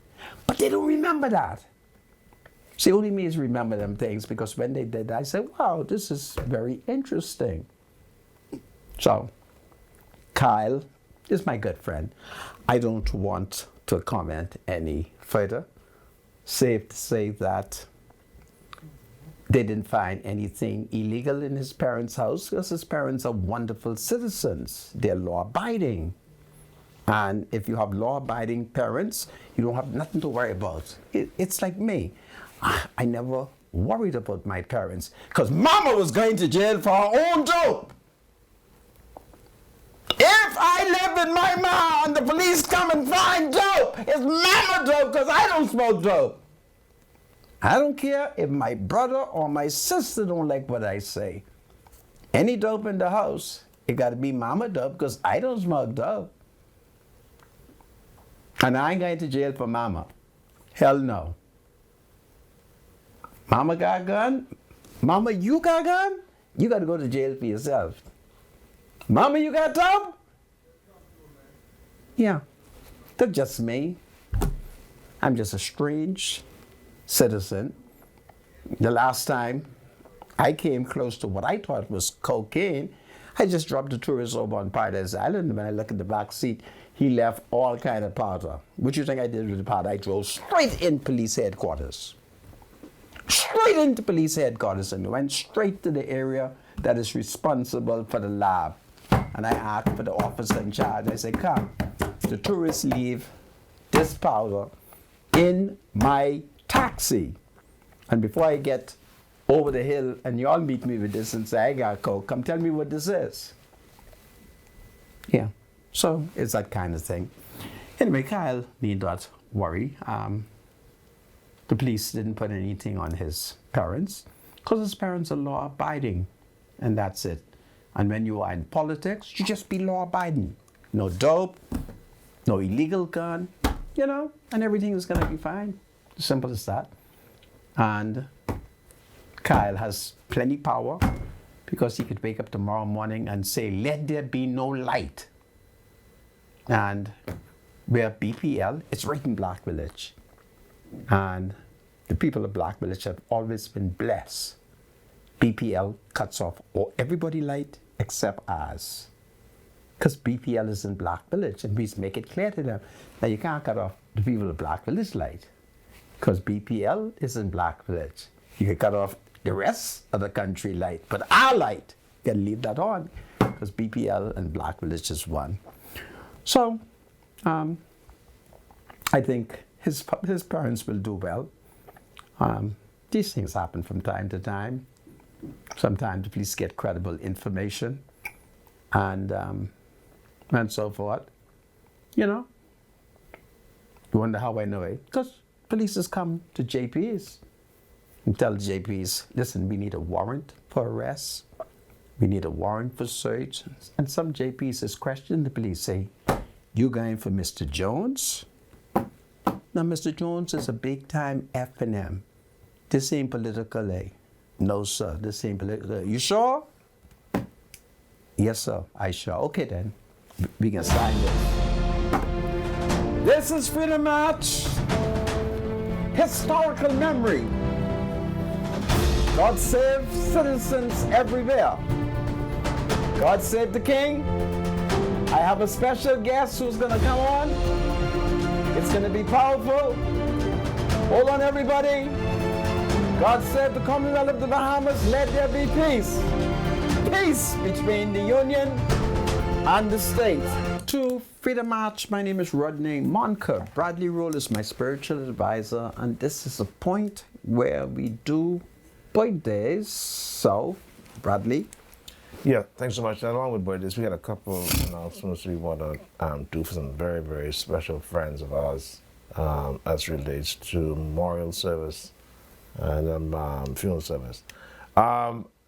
But they don't remember that. See, only me is remember them things, because when they did that, I said, wow, this is very interesting. So, Kyle is my good friend. I don't want to comment any further. Safe to say that they didn't find anything illegal in his parents' house because his parents are wonderful citizens. They're law-abiding. And if you have law-abiding parents, you don't have nothing to worry about. It's like me. I never worried about my parents because Mama was going to jail for her own dope. If I live in my mouth and the police come and find dope, it's Mama dope because I don't smoke dope. I don't care if my brother or my sister don't like what I say. Any dope in the house, it got to be Mama dope because I don't smoke dope. And I ain't going to jail for Mama. Hell no. Mama got a gun? Mama, you got a gun? You got to go to jail for yourself. Mama, you got dope? Yeah, that's just me. I'm just a strange citizen. The last time I came close to what I thought was cocaine, I just dropped the tourist over on Paradise Island, and when I look at the back seat, he left all kind of powder. What you think I did with the powder? I drove straight in police headquarters. Straight into police headquarters and went straight to the area that is responsible for the lab. And I asked for the officer in charge. I said, come, the tourists leave this powder in my taxi. And before I get over the hill and y'all meet me with this and say, I got coke, come tell me what this is. Yeah, so it's that kind of thing. Anyway, Kyle need not worry. The police didn't put anything on his parents because his parents are law-abiding, and that's it. And when you are in politics, you just be law-abiding. No dope, no illegal gun, you know, and everything is going to be fine. Simple as that. And Kyle has plenty power because he could wake up tomorrow morning and say, let there be no light. And where BPL, it's right in Black Village. And the people of Black Village have always been blessed. BPL cuts off everybody light except ours. Because BPL is in Black Village, and we make it clear to them that you can't cut off the people of Black Village light. Because BPL is in Black Village. You can cut off the rest of the country light, but our light, you can leave that on, because BPL and Black Village is one. So, I think his parents will do well. These things happen from time to time. Sometimes the police get credible information and so forth. You know, you wonder how I know it? Because police has come to JPs and tell JPs, listen, we need a warrant for arrest. We need a warrant for search. And some JPs has questioned the police, say, you going for Mr. Jones? Now, Mr. Jones is a big-time F&M. This ain't political, eh? No, sir, this ain't political. You sure? Yes, sir, I sure. Okay, then. We can sign this. This is Freedom March. Historical memory. God save citizens everywhere. God save the King. I have a special guest who's going to come on. It's going to be powerful. Hold on, everybody. God save the Commonwealth of the Bahamas. Let there be peace. Peace between the Union and the state. To Freedom March, my name is Rodney Monker. Bradley Roll is my spiritual advisor, and this is a point where we do birthdays. So, Bradley. Yeah, thanks so much. Along with birthdays, we had a couple of announcements we want to do for some very, very special friends of ours as relates to memorial service and funeral service.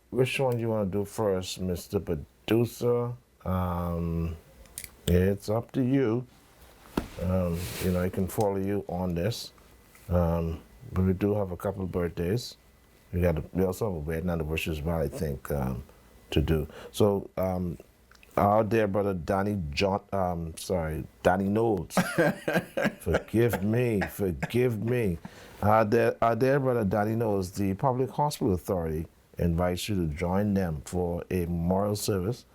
Which one do you want to do first, Mr. Producer? It's up to you. You know, I can follow you on this. But we do have a couple of birthdays. We also have a wedding anniversary as well, I think, to do. So, our dear brother Danny Knowles. Forgive me. Our dear brother Danny Knowles, the Public Hospital Authority invites you to join them for a memorial service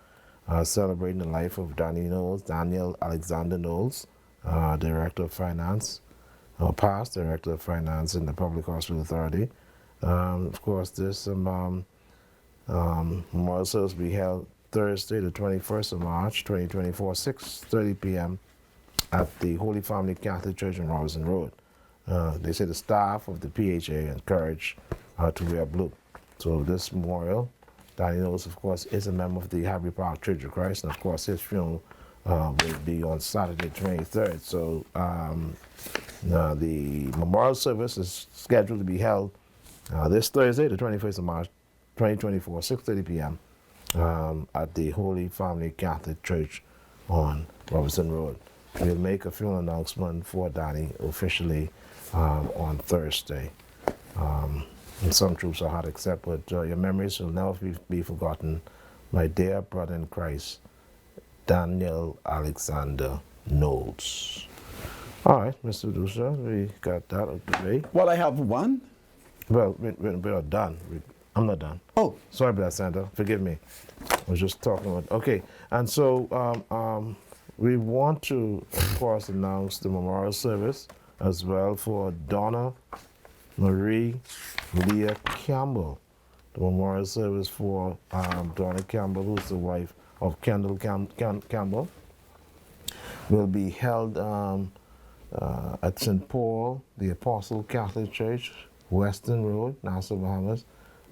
celebrating the life of Daniel Alexander Knowles, Director of Finance, past Director of Finance in the Public Hospital Authority. Of course, this memorial service will be held Thursday, the 21st of March, 2024, 6:30 p.m. at the Holy Family Catholic Church on Robinson Road. They say the staff of the PHA encourage to wear blue. So this memorial, Danny Knowles, of course, is a member of the Happy Park Church of Christ, and of course his funeral will be on Saturday, 23rd. So the memorial service is scheduled to be held this Thursday, the 21st of March, 2024, 6:30 p.m. At the Holy Family Catholic Church on Robinson Road. We'll make a funeral announcement for Danny officially on Thursday. And some troops are hard to accept, but your memories will never be forgotten. My dear brother in Christ, Daniel Alexander Knowles. All right, Mr. Producer, we got that out of the way. Well, I have one. Well, we're done. I'm not done. Oh. Sorry about that, Santa. Forgive me. I was just talking about, okay. And so we want to, of course, announce the memorial service as well for Donna Marie Leah Campbell. The memorial service for Donna Campbell, who's the wife of Kendall Campbell will be held at St. Paul, the Apostle Catholic Church, Western Road, Nassau, Bahamas.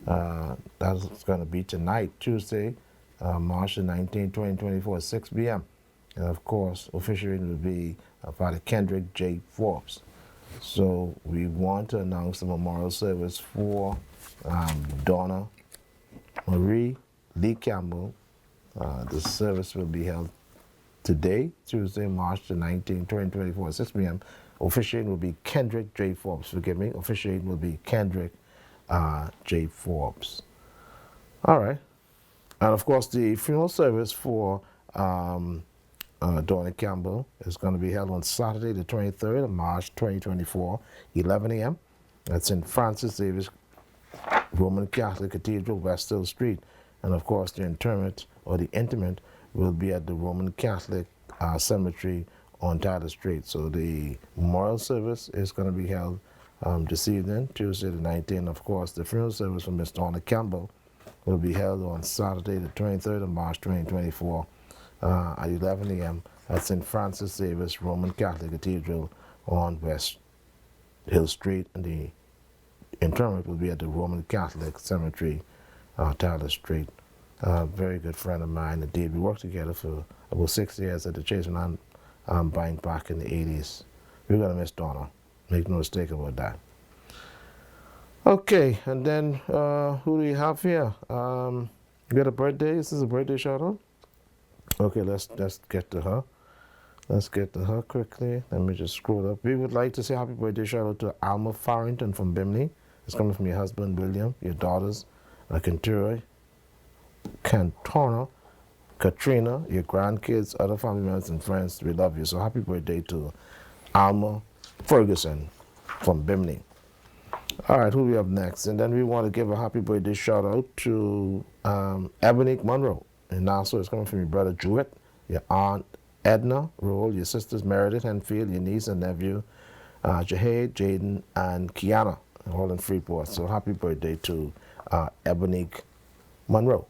That's going to be tonight, Tuesday, March the 19th, 2024, at 6 p.m. And of course, officiating will be Father Kendrick J. Forbes. So we want to announce the memorial service for Donna Marie Lee Campbell. The service will be held today, Tuesday, March the 19th, 2024, at 6 p.m. Officiating will be Kendrick J. Forbes. Forgive me. Officiating will be Kendrick J. Forbes. All right. And of course, the funeral service for Donna Campbell is going to be held on Saturday, the 23rd of March, 2024, 11 a.m. at St. Francis Xavier's Roman Catholic Cathedral, West Hill Street. And of course, the interment or the intimate will be at the Roman Catholic Cemetery on Tyler Street. So the memorial service is going to be held this evening, Tuesday the 19th. Of course, the funeral service for Miss Donna Campbell will be held on Saturday, the 23rd of March, 2024, at 11 a.m. at St. Francis Xavier's Roman Catholic Cathedral on West Hill Street. And the interment will be at the Roman Catholic Cemetery, Tyler Street. Very good friend of mine, indeed. We worked together for about 6 years at the Chase and Bank back in the 80s. We're going to miss Donna. Make no mistake about that. Okay, and then who do we have here? We got a birthday. Is this a birthday shout out? Okay, let's get to her. Let's get to her quickly. Let me just scroll up. We would like to say happy birthday shout out to Alma Farrington from Bimini. It's coming from your husband, William, your daughters, Kentura, Cantona, Katrina, your grandkids, other family members and friends. We love you. So happy birthday to Alma Ferguson from Bimini. All right, who we have next? And then we want to give a happy birthday shout out to Ebony Monroe in Nassau. It's coming from your brother Jewett, your aunt Edna Roll, your sisters Meredith Henfield, your niece and nephew Jahed, Jaden, and Kiana, all in Freeport. So happy birthday to Ebony Monroe.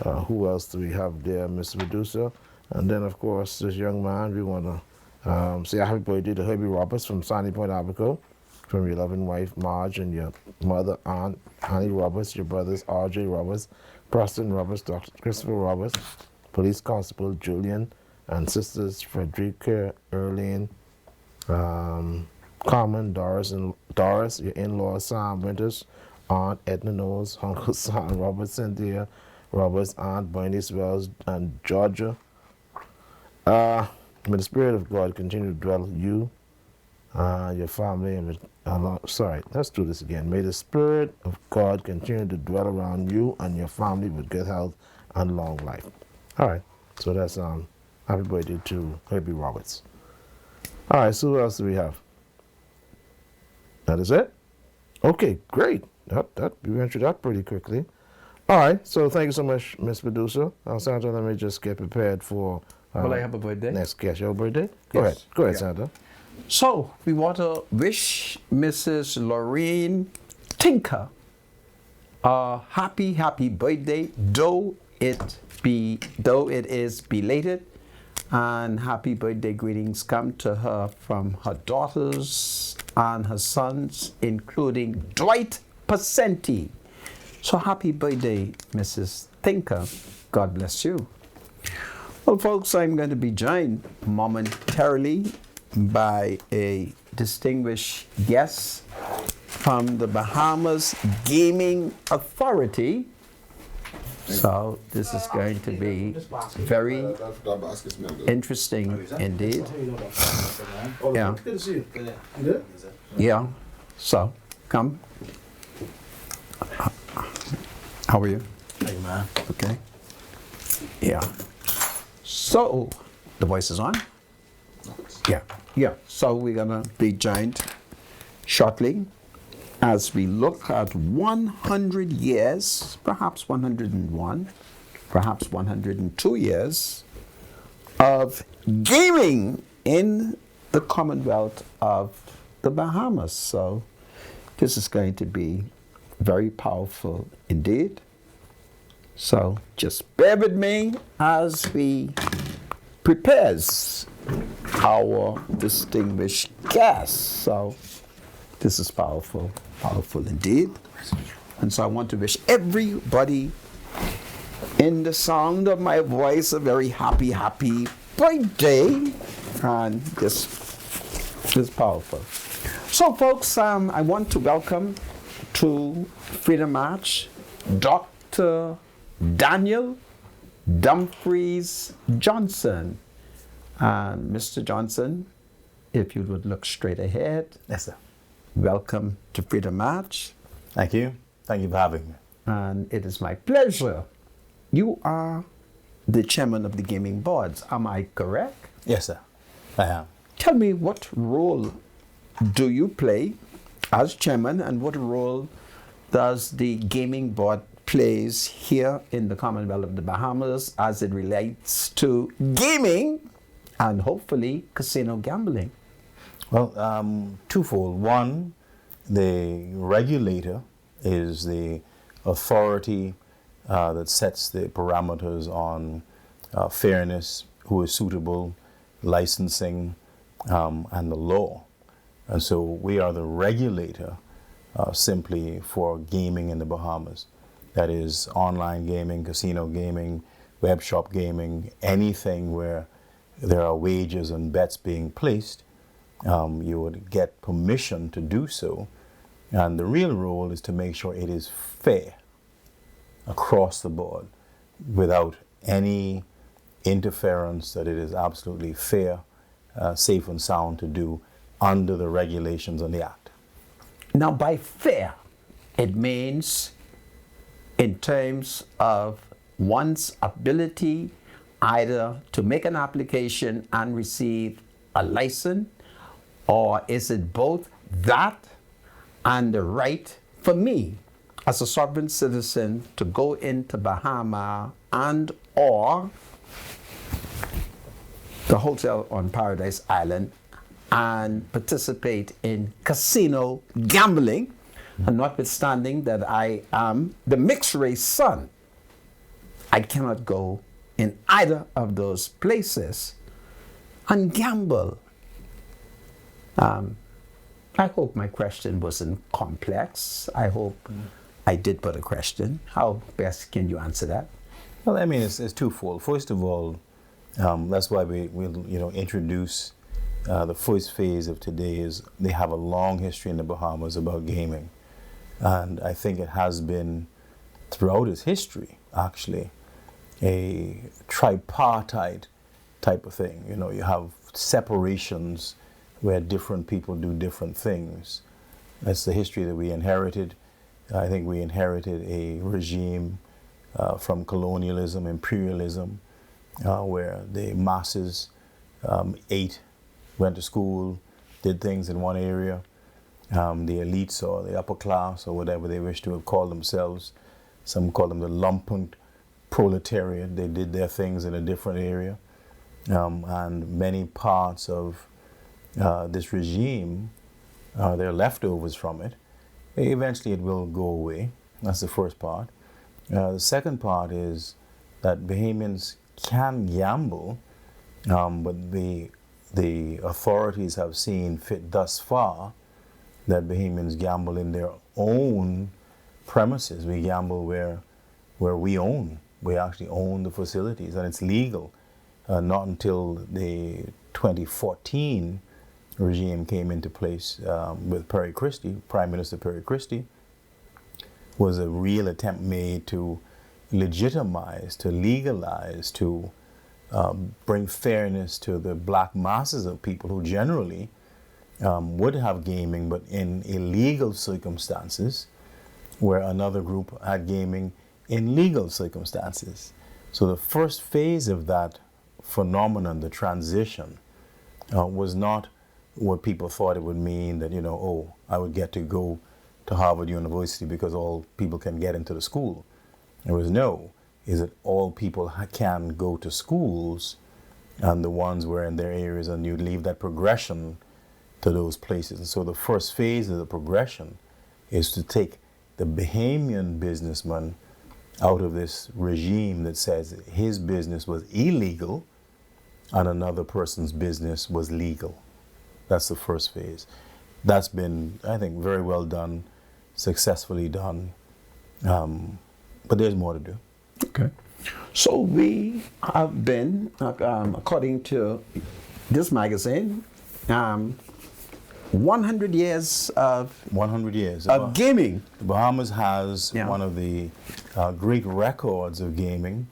Who else do we have there, Mr. Medusa? And then, of course, this young man, we want to say a happy birthday to Herbie Roberts from Sandy Point, Abaco, from your loving wife, Marge, and your mother, Aunt Annie Roberts, your brothers, R.J. Roberts, Preston Roberts, Dr. Christopher Roberts, Police Constable Julian, and sisters Frederica, Erlene, Carmen, Doris, your in-law, Sam Winters, Aunt Edna Knowles, Uncle Sam Roberts, Cynthia Roberts, Aunt Bernice Wells, and Georgia. May the Spirit of God continue to dwell with you, your family, and sorry, let's do this again. May the Spirit of God continue to dwell around you and your family with good health and long life. All right, so that's happy birthday to Herbie Roberts. All right, so who else do we have? That is it? Okay, great. We went through that pretty quickly. All right, so thank you so much, Miss Medusa. Sandra, let me just get prepared for Will I have a birthday? next guest. Your birthday? Go ahead. Go ahead, Sandra. So we want to wish Mrs. Lorraine Tinker a happy birthday, though it is belated. And happy birthday greetings come to her from her daughters and her sons, including Dwight Pacenti. So happy birthday, Mrs. Tinker. God bless you. Well, folks, I'm going to be joined momentarily by a distinguished guest from the Bahamas Gaming Authority. So this is going to be very interesting indeed. Yeah. Good to see you. Good? Yeah. So, come. How are you? Hey, man. Okay. Yeah. So, the voice is on? Yeah. So we're going to be joined shortly as we look at 100 years, perhaps 101, perhaps 102 years of gaming in the Commonwealth of the Bahamas. So this is going to be very powerful indeed. So just bear with me as we prepares our distinguished guest. So this is powerful, powerful indeed. And so I want to wish everybody in the sound of my voice a very happy, happy birthday. And this is powerful. So folks, I want to welcome to Freedom March Dr. Daniel Dumfries Johnson. And Mr. Johnson, if you would look straight ahead. Yes, sir. Welcome to Freedom March. Thank you. Thank you for having me. And it is my pleasure. You are the chairman of the gaming boards. Am I correct? Yes, sir. I am. Tell me, what role do you play as chairman, and what role does the gaming board plays here in the Commonwealth of the Bahamas as it relates to gaming and hopefully casino gambling? Well, twofold. One, the regulator is the authority that sets the parameters on fairness, who is suitable, licensing, and the law. And so we are the regulator simply for gaming in the Bahamas. That is online gaming, casino gaming, web shop gaming, anything where there are wagers and bets being placed. You would get permission to do so. And the real role is to make sure it is fair across the board without any interference, that it is absolutely fair, safe and sound to do under the regulations and the Act. Now, by fair, it means in terms of one's ability either to make an application and receive a license, or is it both that and the right for me as a sovereign citizen to go into Bahama and or the hotel on Paradise Island and participate in casino gambling? And notwithstanding that I am the mixed race son, I cannot go in either of those places and gamble. I hope my question wasn't complex. I hope I did put a question. How best can you answer that? Well, I mean, it's twofold. First of all, that's why we introduce the first phase of today is they have a long history in the Bahamas about gaming. And I think it has been, throughout its history, actually, a tripartite type of thing. You know, you have separations where different people do different things. That's the history that we inherited. I think we inherited a regime from colonialism, imperialism, where the masses ate, went to school, did things in one area. The elites or the upper class or whatever they wish to have called themselves. Some call them the lumpen proletariat. They did their things in a different area. And many parts of this regime, there are leftovers from it. Eventually it will go away. That's the first part. The second part is that Bahamians can gamble, but the authorities have seen fit thus far that Bahamians gamble in their own premises. We gamble where we own. We actually own the facilities, and it's legal. Not until the 2014 regime came into place with Perry Christie, Prime Minister Perry Christie, was a real attempt made to legitimize, to legalize, to bring fairness to the black masses of people who generally would have gaming, but in illegal circumstances, where another group had gaming in legal circumstances. So the first phase of that phenomenon, the transition, was not what people thought it would mean, that, I would get to go to Harvard University because all people can get into the school. It was is that all people can go to schools, and the ones were in their areas, and you leave that progression to those places. And so the first phase of the progression is to take the Bahamian businessman out of this regime that says his business was illegal and another person's business was legal. That's the first phase. That's been, I think, very well done, successfully done, but there's more to do. Okay. So we have been, according to this magazine, 100 years of 100 years of gaming. The Bahamas has Yeah. one of the great records of gaming.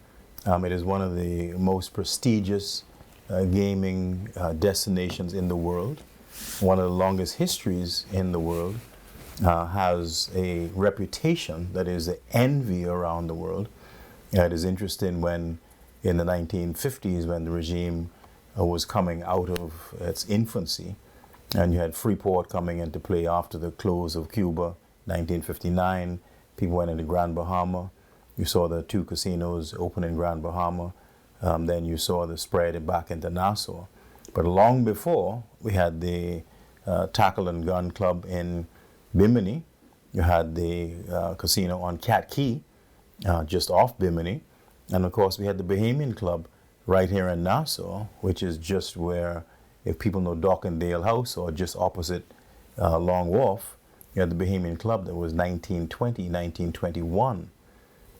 It is one of the most prestigious gaming destinations in the world. One of the longest histories in the world. Has a reputation that is the envy around the world. It is interesting when in the 1950s, when the regime was coming out of its infancy, and you had Freeport coming into play after the close of Cuba, 1959. People went into Grand Bahama. You saw the 2 casinos open in Grand Bahama. Then you saw the spread back into Nassau. But long before, we had the Tackle and Gun Club in Bimini. You had the casino on Cat Key, just off Bimini. And of course, we had the Bahamian Club right here in Nassau, which is just where, if people know Dockendale House or just opposite Long Wharf, you had the Bahamian Club that was 1920, 1921.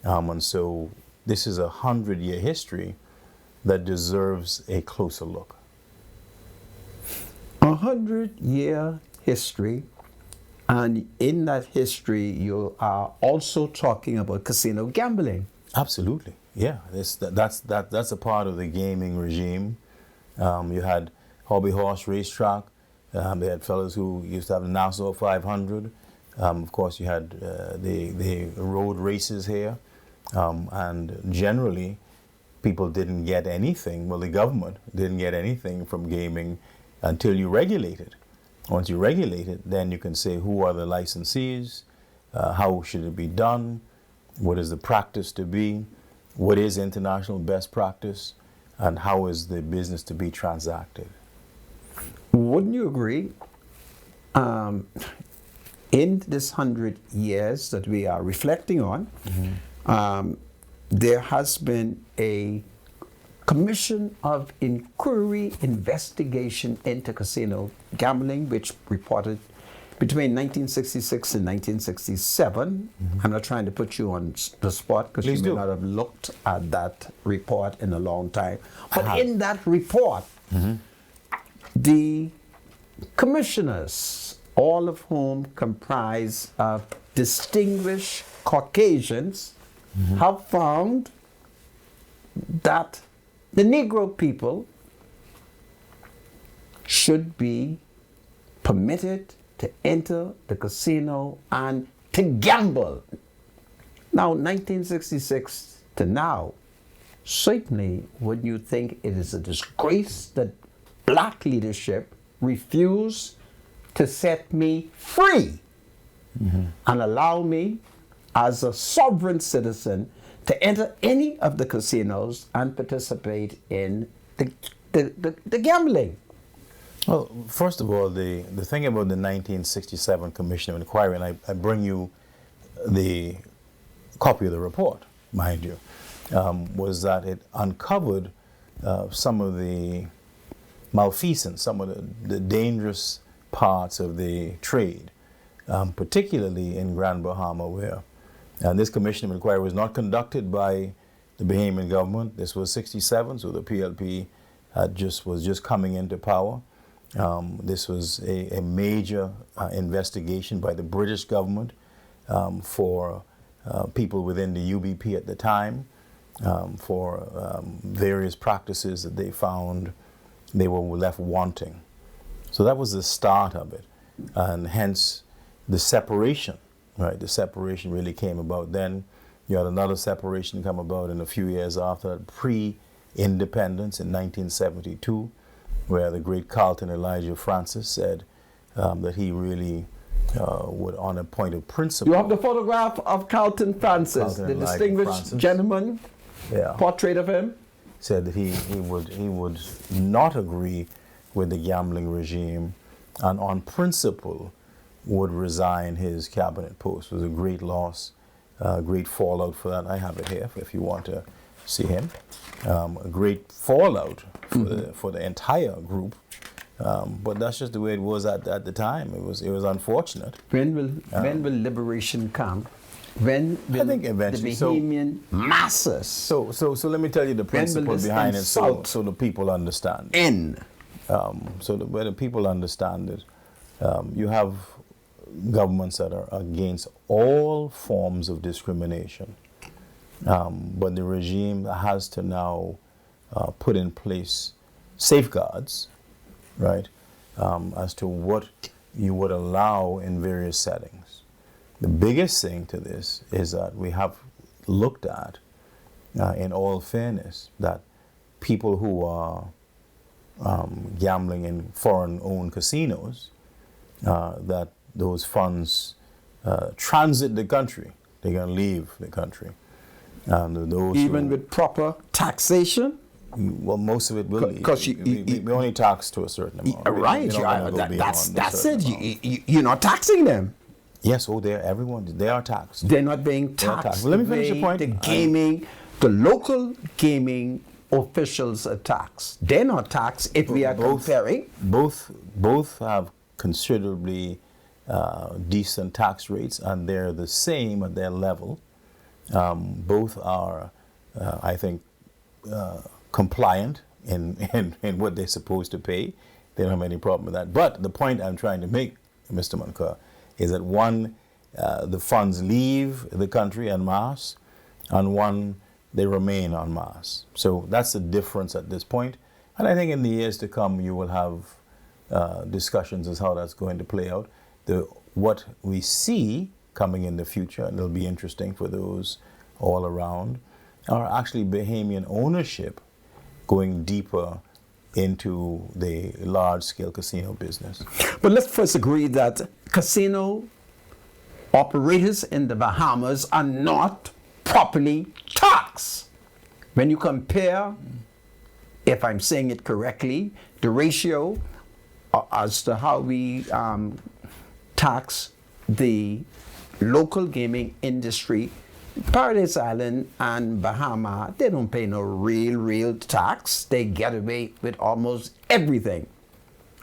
And so this is a 100-year history that deserves a closer look. 100-year history, and in that history, you are also talking about casino gambling. Absolutely, yeah. That's a part of the gaming regime. You had Hobby Horse Racetrack. They had fellows who used to have the Nassau 500. Of course, you had the road races here, and generally, people didn't get anything. Well, the government didn't get anything from gaming until you regulate it. Once you regulate it, then you can say who are the licensees, how should it be done, what is the practice to be, what is international best practice, and how is the business to be transacted. Wouldn't you agree? In this 100 years that we are reflecting on, there has been a Commission of Inquiry investigation into casino gambling, which reported between 1966 and 1967. I'm not trying to put you on the spot because you Please may do. not have looked at that report in a long time. But in that report, the commissioners, all of whom comprise of distinguished Caucasians, have found that the Negro people should be permitted to enter the casino and to gamble. Now, 1966 to now, certainly wouldn't you think it is a disgrace that black leadership refused to set me free and allow me as a sovereign citizen to enter any of the casinos and participate in the gambling? Well, first of all, the thing about the 1967 Commission of Inquiry, and I bring you the copy of the report, mind you, was that it uncovered some of the malfeasance, some of the dangerous parts of the trade, particularly in Grand Bahama, where this Commission of Inquiry was not conducted by the Bahamian government. This was 67, so the PLP was just coming into power. This was a major investigation by the British government for people within the UBP at the time, for various practices that they found they were left wanting. So that was the start of it, and hence the separation. Right, the separation really came about then. You had another separation come about in a few years after, pre-independence in 1972, where the great Carlton Elijah Francis said that he really would, on a point of principle. You have the photograph of Carlton Francis, Carlton the Elijah distinguished Francis. gentleman, portrait of him. Said that he would not agree with the gambling regime, and on principle would resign his cabinet post. It was a great loss great fallout for that. I have it here if you want to see him. A great fallout for the entire group. But that's just the way it was at the time. It was unfortunate. When will liberation come? When will I think eventually. the Bahamian masses? So let me tell you the principle behind it, so the people understand. Where the people understand it, you have governments that are against all forms of discrimination, but the regime has to now put in place safeguards, right, as to what you would allow in various settings. The biggest thing to this is that we have looked at, in all fairness, that people who are gambling in foreign-owned casinos, that those funds transit the country. They're going to leave the country. And those even with proper taxation? Well, most of it will leave. Because we only tax to a certain amount. Right. That's it. You're not taxing them. Yes, they are taxed. They're not being taxed. Well, let me finish the point. The local gaming officials are taxed. They're not taxed if we are comparing. Both have considerably decent tax rates, and they're the same at their level. Both are, I think, compliant in what they're supposed to pay. They don't have any problem with that. But the point I'm trying to make, Mr. Munkar, is that one, the funds leave the country en masse, and one, they remain en masse. So that's the difference at this point. And I think in the years to come, you will have discussions as how that's going to play out. What we see coming in the future, and it'll be interesting for those all around, are actually Bahamian ownership going deeper into the large-scale casino business. But let's first agree that casino operators in the Bahamas are not properly taxed. When you compare, if I'm saying it correctly, the ratio as to how we tax the local gaming industry, Paradise Island and Bahama, they don't pay no real tax. They get away with almost everything.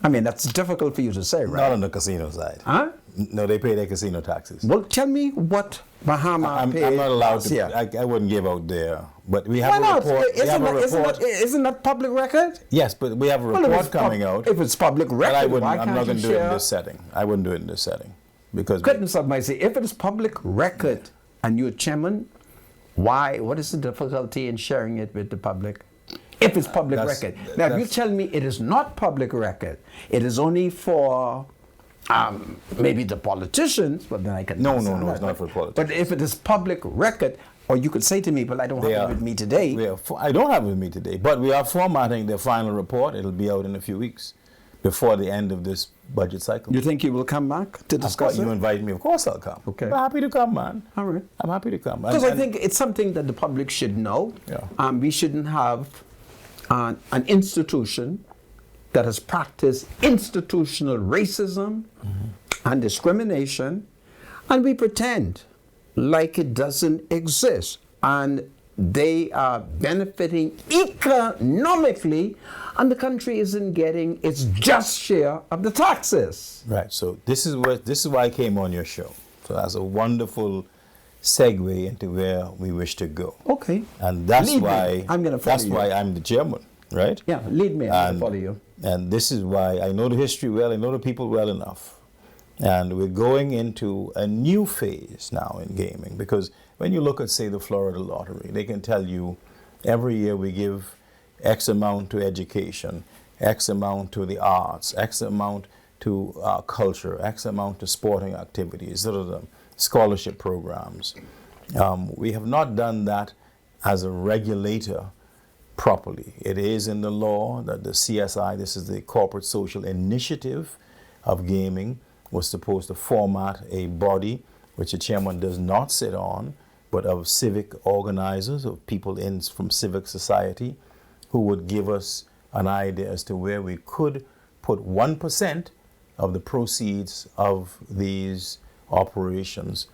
I mean, that's difficult for you to say, right? Not on the casino side. Huh? No, they pay their casino taxes. Well, tell me what Bahama pays. I'm not allowed to. I wouldn't give out there. But we have a report. Isn't that public record? Yes, but we have a report coming out. If it's public record, but I'm not going to do it in this setting. I wouldn't do it in this setting. Because goodness almighty, if it is public record and you're chairman, what is the difficulty in sharing it with the public? If it's public record. Now, if you tell me it is not public record, it is only for maybe the politicians, but then I can... No, it's not for politicians. But if it is public record, or you could say to me, but I don't have it with me today. I don't have it with me today, but we are formatting the final report. It'll be out in a few weeks, before the end of this budget cycle. You think you will come back to discuss it? You invite me, of course I'll come. Okay. I'm happy to come, man. All right. I'm happy to come. Because I think it's something that the public should know. Yeah. We shouldn't have an institution that has practiced institutional racism and discrimination, and we pretend like it doesn't exist. And they are benefiting economically, and the country isn't getting its just share of the taxes. Right. So this is why I came on your show. So that's a wonderful segue into where we wish to go. Okay. And that's why I'm going to follow you. That's why I'm the chairman, right? Yeah, lead me. I'm going to follow you. And this is why I know the history well. I know the people well enough. And we're going into a new phase now in gaming, because when you look at, say, the Florida lottery, they can tell you every year we give X amount to education, X amount to the arts, X amount to culture, X amount to sporting activities, scholarship programs. We have not done that as a regulator properly. It is in the law that the CSI, this is the Corporate Social Initiative of Gaming, was supposed to format a body which the chairman does not sit on, but of civic organizers, of people from civic society, who would give us an idea as to where we could put 1% of the proceeds of these operations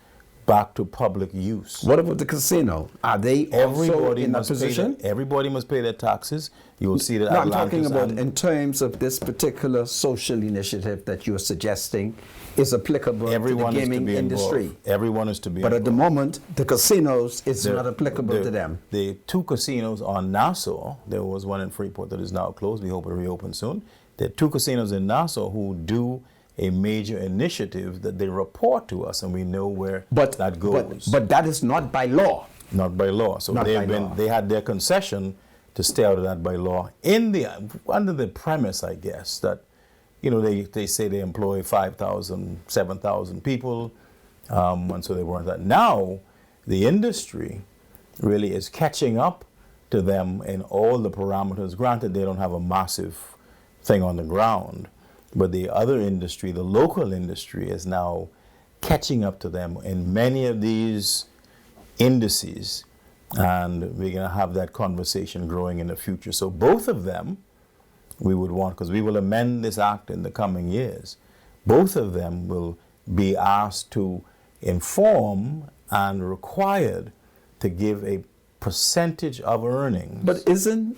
back to public use. What about the casino? Are they also in that position? Everybody must pay their taxes. You will see that. No, I'm talking about in terms of this particular social initiative that you're suggesting is applicable to the gaming industry. Everyone is to be But involved. at the moment, the casinos, it's not applicable to them. The 2 casinos on Nassau, there was one in Freeport that is now closed. We hope it reopen soon. There are 2 casinos in Nassau who do a major initiative that they report to us, and we know where that goes. But that is not by law. Not by law. So they had their concession to stay out of that by law under the premise, I guess, that they say they employ 5,000, 7,000 people, and so they weren't that. Now, the industry really is catching up to them in all the parameters. Granted, they don't have a massive thing on the ground, but the other industry, the local industry, is now catching up to them in many of these indices, and we're going to have that conversation growing in the future. So both of them, we would want, because we will amend this act in the coming years, both of them will be asked to inform and required to give a percentage of earnings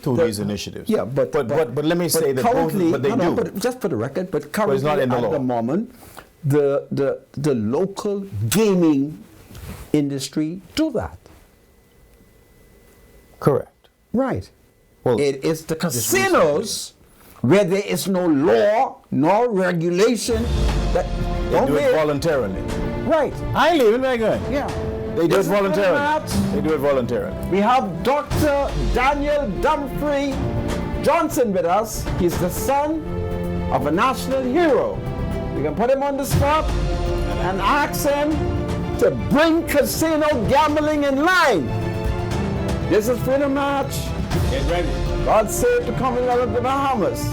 to these initiatives. Yeah, but let me say that currently, but they do. But just for the record, but currently it's not in the at law. the moment, the local gaming industry do that. Correct. Right. Well, it is the casinos where there is no law nor regulation that they do it voluntarily. Right. I leave it very good. Yeah. They do it voluntarily. They do it voluntarily. We have Dr. Daniel Dumfrey Johnson with us. He's the son of a national hero. We can put him on the spot and ask him to bring casino gambling in line. This is Freedom March. Get ready. God save the Commonwealth of the Bahamas.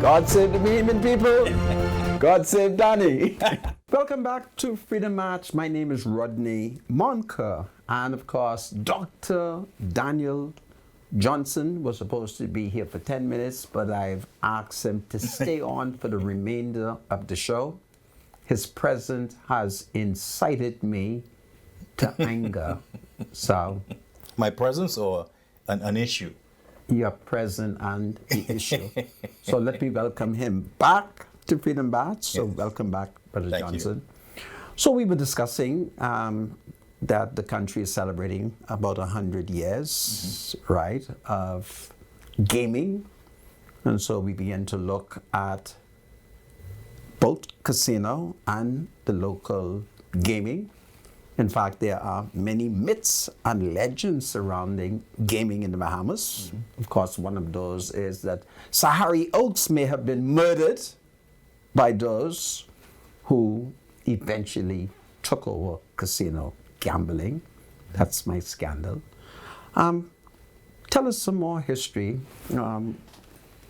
God save the Bahamian people. God save Danny. Welcome back to Freedom March. My name is Rodney Monker. And of course, Dr. Daniel Johnson was supposed to be here for 10 minutes, but I've asked him to stay on for the remainder of the show. His presence has incited me to anger. So, my presence or an issue? Your presence and the issue. So let me welcome him back to Freedom Batch. So welcome back, Brother Thank Johnson. So we were discussing that the country is celebrating about 100 years, right, of gaming. And so we began to look at both casino and the local gaming. In fact, there are many myths and legends surrounding gaming in the Bahamas. Of course, one of those is that Sahari Oaks may have been murdered by those who eventually took over casino gambling. That's my scandal. Tell us some more history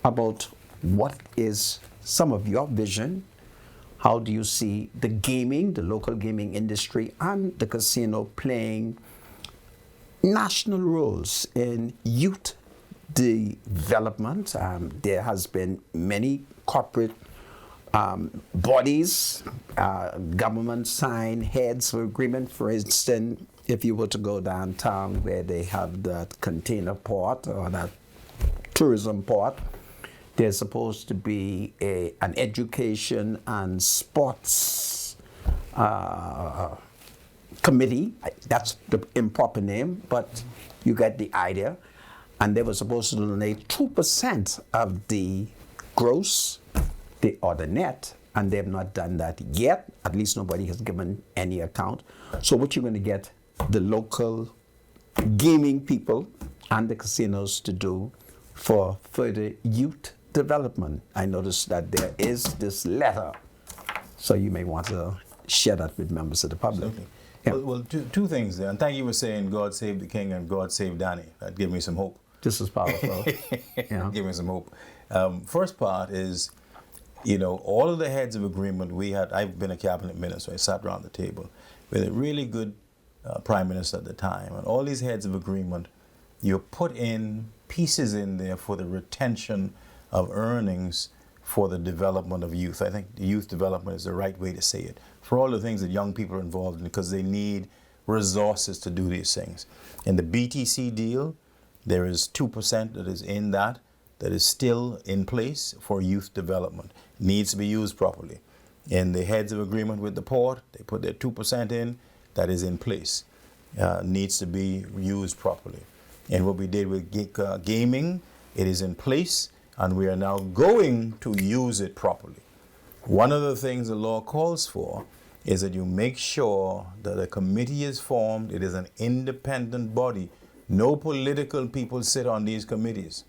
about what is some of your vision. How do you see the gaming, the local gaming industry, and the casino playing national roles in youth development? There has been many corporate bodies, government signed heads of agreement. For instance, if you were to go downtown where they have that container port or that tourism port, there's supposed to be an education and sports committee. That's the improper name, but you get the idea. And they were supposed to donate 2% of the gross or the net, and they've not done that yet. At least nobody has given any account. So what you're going to get the local gaming people and the casinos to do for further youth development. I noticed that there is this letter, so you may want to share that with members of the public. Yeah. Well, two things there. And thank you for saying God save the king and God save Danny. That gave me some hope. This is powerful. Yeah. Give me some hope. First part is, all of the heads of agreement we had. I've been a cabinet minister. I sat around the table with a really good prime minister at the time. And all these heads of agreement, you put in pieces in there for the retention of earnings for the development of youth. I think youth development is the right way to say it. for all the things that young people are involved in, because they need resources to do these things. In the BTC deal, there is 2% that is in that is still in place for youth development. Needs to be used properly. In the heads of agreement with the port, they put their 2% in, that is in place. Needs to be used properly. And what we did with gaming, it is in place, and we are now going to use it properly. One of the things the law calls for is that you make sure that a committee is formed. It is an independent body. No political people sit on these committees.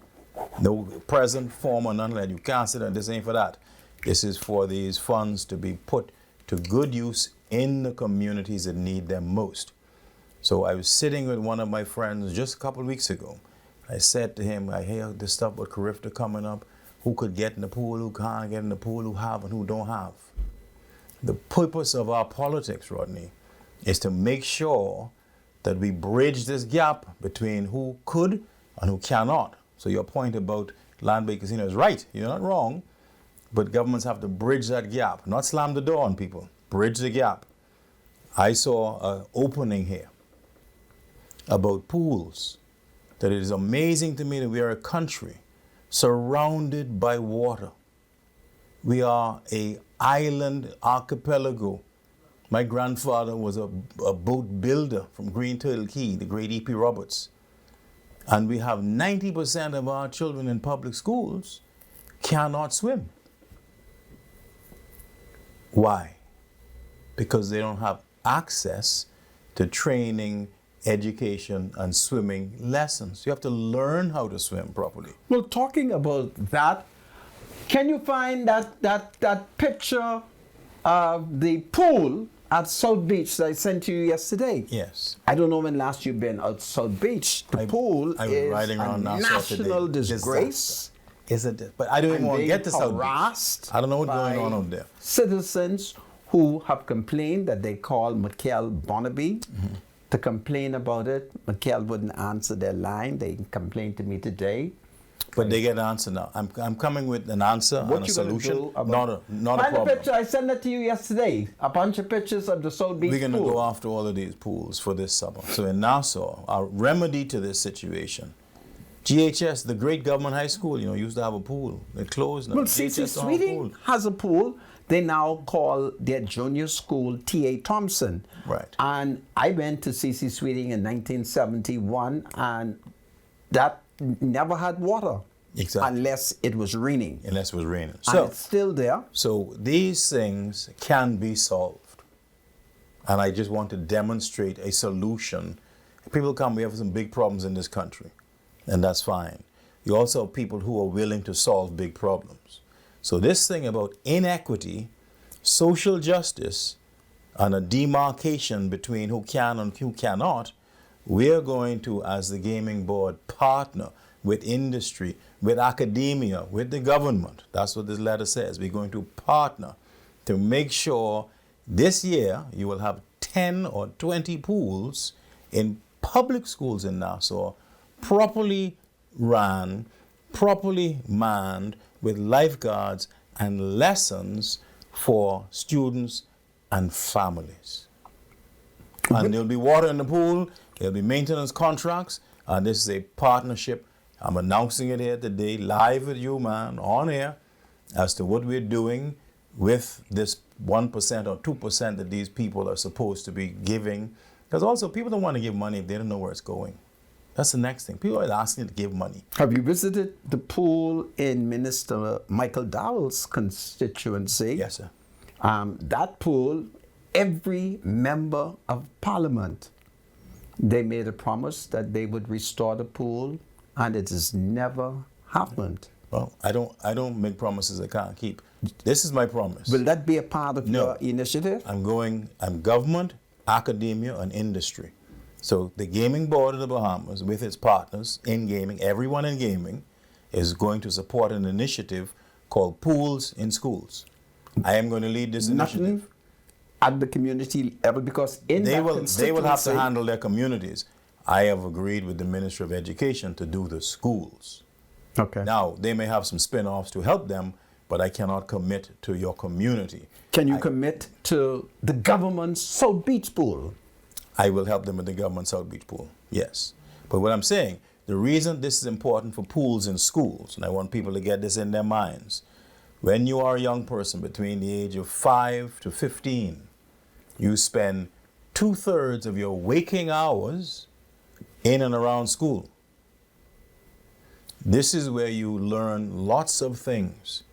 No present, former, none of that. You can't sit on this, ain't for that. This is for these funds to be put to good use in the communities that need them most. So I was sitting with one of my friends just a couple of weeks ago. I said to him, I hear this stuff with Carifta coming up. Who could get in the pool, who can't get in the pool, who have and who don't have. The purpose of our politics, Rodney, is to make sure that we bridge this gap between who could and who cannot. So your point about land-based casino is right. You're not wrong. But governments have to bridge that gap, not slam the door on people. Bridge the gap. I saw an opening here about pools, that it is amazing to me that we are a country surrounded by water. We are a island archipelago. My grandfather was a boat builder from Green Turtle Key, the great E.P. Roberts. And we have 90% of our children in public schools cannot swim. Why? Because they don't have access to training, education, and swimming lessons. You have to learn how to swim properly. Well, talking about that, can you find that picture of the pool at South Beach that I sent to you yesterday? Yes. I don't know when last you've been at South Beach. The pool is riding around a Nassau national today. disgrace. Isn't it? But I don't even want to get to South Beach. I don't know what's going on out there. Citizens who have complained that they called Mikhail Bonnaby to complain about it. Mikhail wouldn't answer their line. They complained to me today. But they get an answer now. I'm coming with an answer and a solution, not a Find problem. the picture. I sent it to you yesterday. A bunch of pictures of the South Beach We're going to pool. go after all of these pools for this summer. So in Nassau, our remedy to this situation, GHS, the great government high school, used to have a pool. They closed now. Well, C.C. Sweeting has a pool. They now call their junior school T.A. Thompson. Right. And I went to C.C. Sweeting in 1971, and that never had water. Exactly. Unless it was raining. Unless it was raining. And So it's still there. So these things can be solved. And I just want to demonstrate a solution. People come, we have some big problems in this country, and that's fine. You also have people who are willing to solve big problems. So this thing about inequity, social justice, and a demarcation between who can and who cannot, we're going to, as the gaming board, partner with industry, with academia, with the government. That's what this letter says. We're going to partner to make sure this year you will have 10 or 20 pools in public schools in Nassau, properly ran, properly manned, with lifeguards and lessons for students and families. And there'll be water in the pool, there'll be maintenance contracts, and this is a partnership. I'm announcing it here today, live with you, man, on air, as to what we're doing with this 1% or 2% that these people are supposed to be giving. Because also, people don't want to give money if they don't know where it's going. That's the next thing. People are asking to give money. Have you visited the pool in Minister Michael Dowell's constituency? Yes, sir. That pool, every member of parliament, they made a promise that they would restore the pool, and it has never happened. Well, I don't make promises I can't keep. This is my promise. Will that be a part of No. your initiative? I'm government, academia, and industry. So the Gaming Board of the Bahamas, with its partners in gaming, everyone in gaming, is going to support an initiative called Pools in Schools. I am going to lead this initiative. Nothing at the community level, because in They that will have to constituency- handle their communities. I have agreed with the Ministry of Education to do the schools. Okay. Now, they may have some spin-offs to help them, but I cannot commit to your community. Can you commit to the government's South Beach pool? I will help them with the government South Beach pool, yes. But what I'm saying, the reason this is important for pools in schools, and I want people to get this in their minds, when you are a young person between the age of 5 to 15, you spend 2/3 of your waking hours in and around school. This is where you learn lots of things.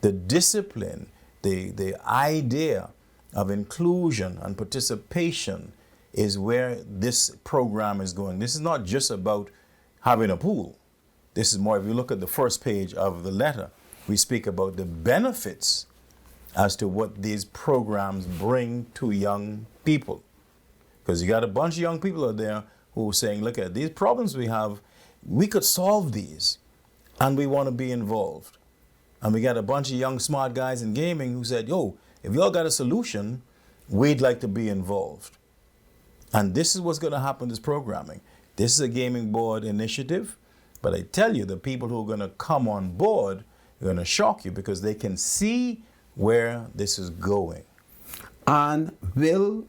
The discipline, the idea of inclusion and participation is where this program is going. This is not just about having a pool. This is more, if you look at the first page of the letter, we speak about the benefits as to what these programs bring to young people. Because you got a bunch of young people out there who are saying, look at these problems we have, we could solve these, and we want to be involved. And we got a bunch of young smart guys in gaming who said, yo, if y'all got a solution, we'd like to be involved. And this is what's going to happen in this programming. This is a gaming board initiative, but I tell you, the people who are going to come on board are going to shock you because they can see where this is going. And will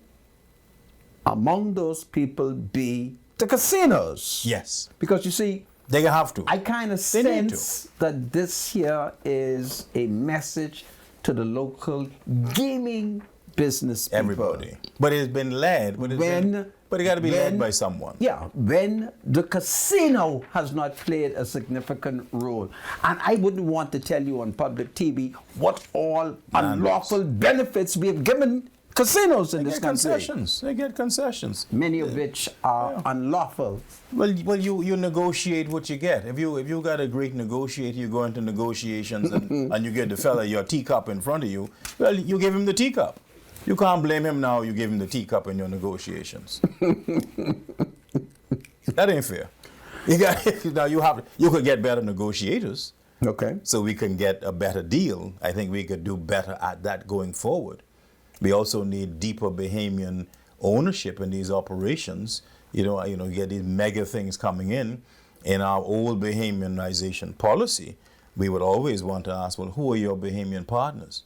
among those people be the casinos? Yes. Because you see, they have to. I kind of They need sense that this here is a message to the local gaming business people. Everybody. But it's been led. But it got to be led by someone. Yeah, when the casino has not played a significant role. And I wouldn't want to tell you on public TV what all unlawful benefits we have given casinos in this country. They get concessions. Many of which are unlawful. Well, you negotiate what you get. If you got a great negotiator, you go into negotiations and you get the fella your teacup in front of you. Well, you give him the teacup. You can't blame him now. You give him the teacup in your negotiations. That ain't fair. You could get better negotiators. Okay. So we can get a better deal. I think we could do better at that going forward. We also need deeper Bahamian ownership in these operations. You get these mega things coming in. In our old Bahamianization policy, we would always want to ask, well, who are your Bahamian partners?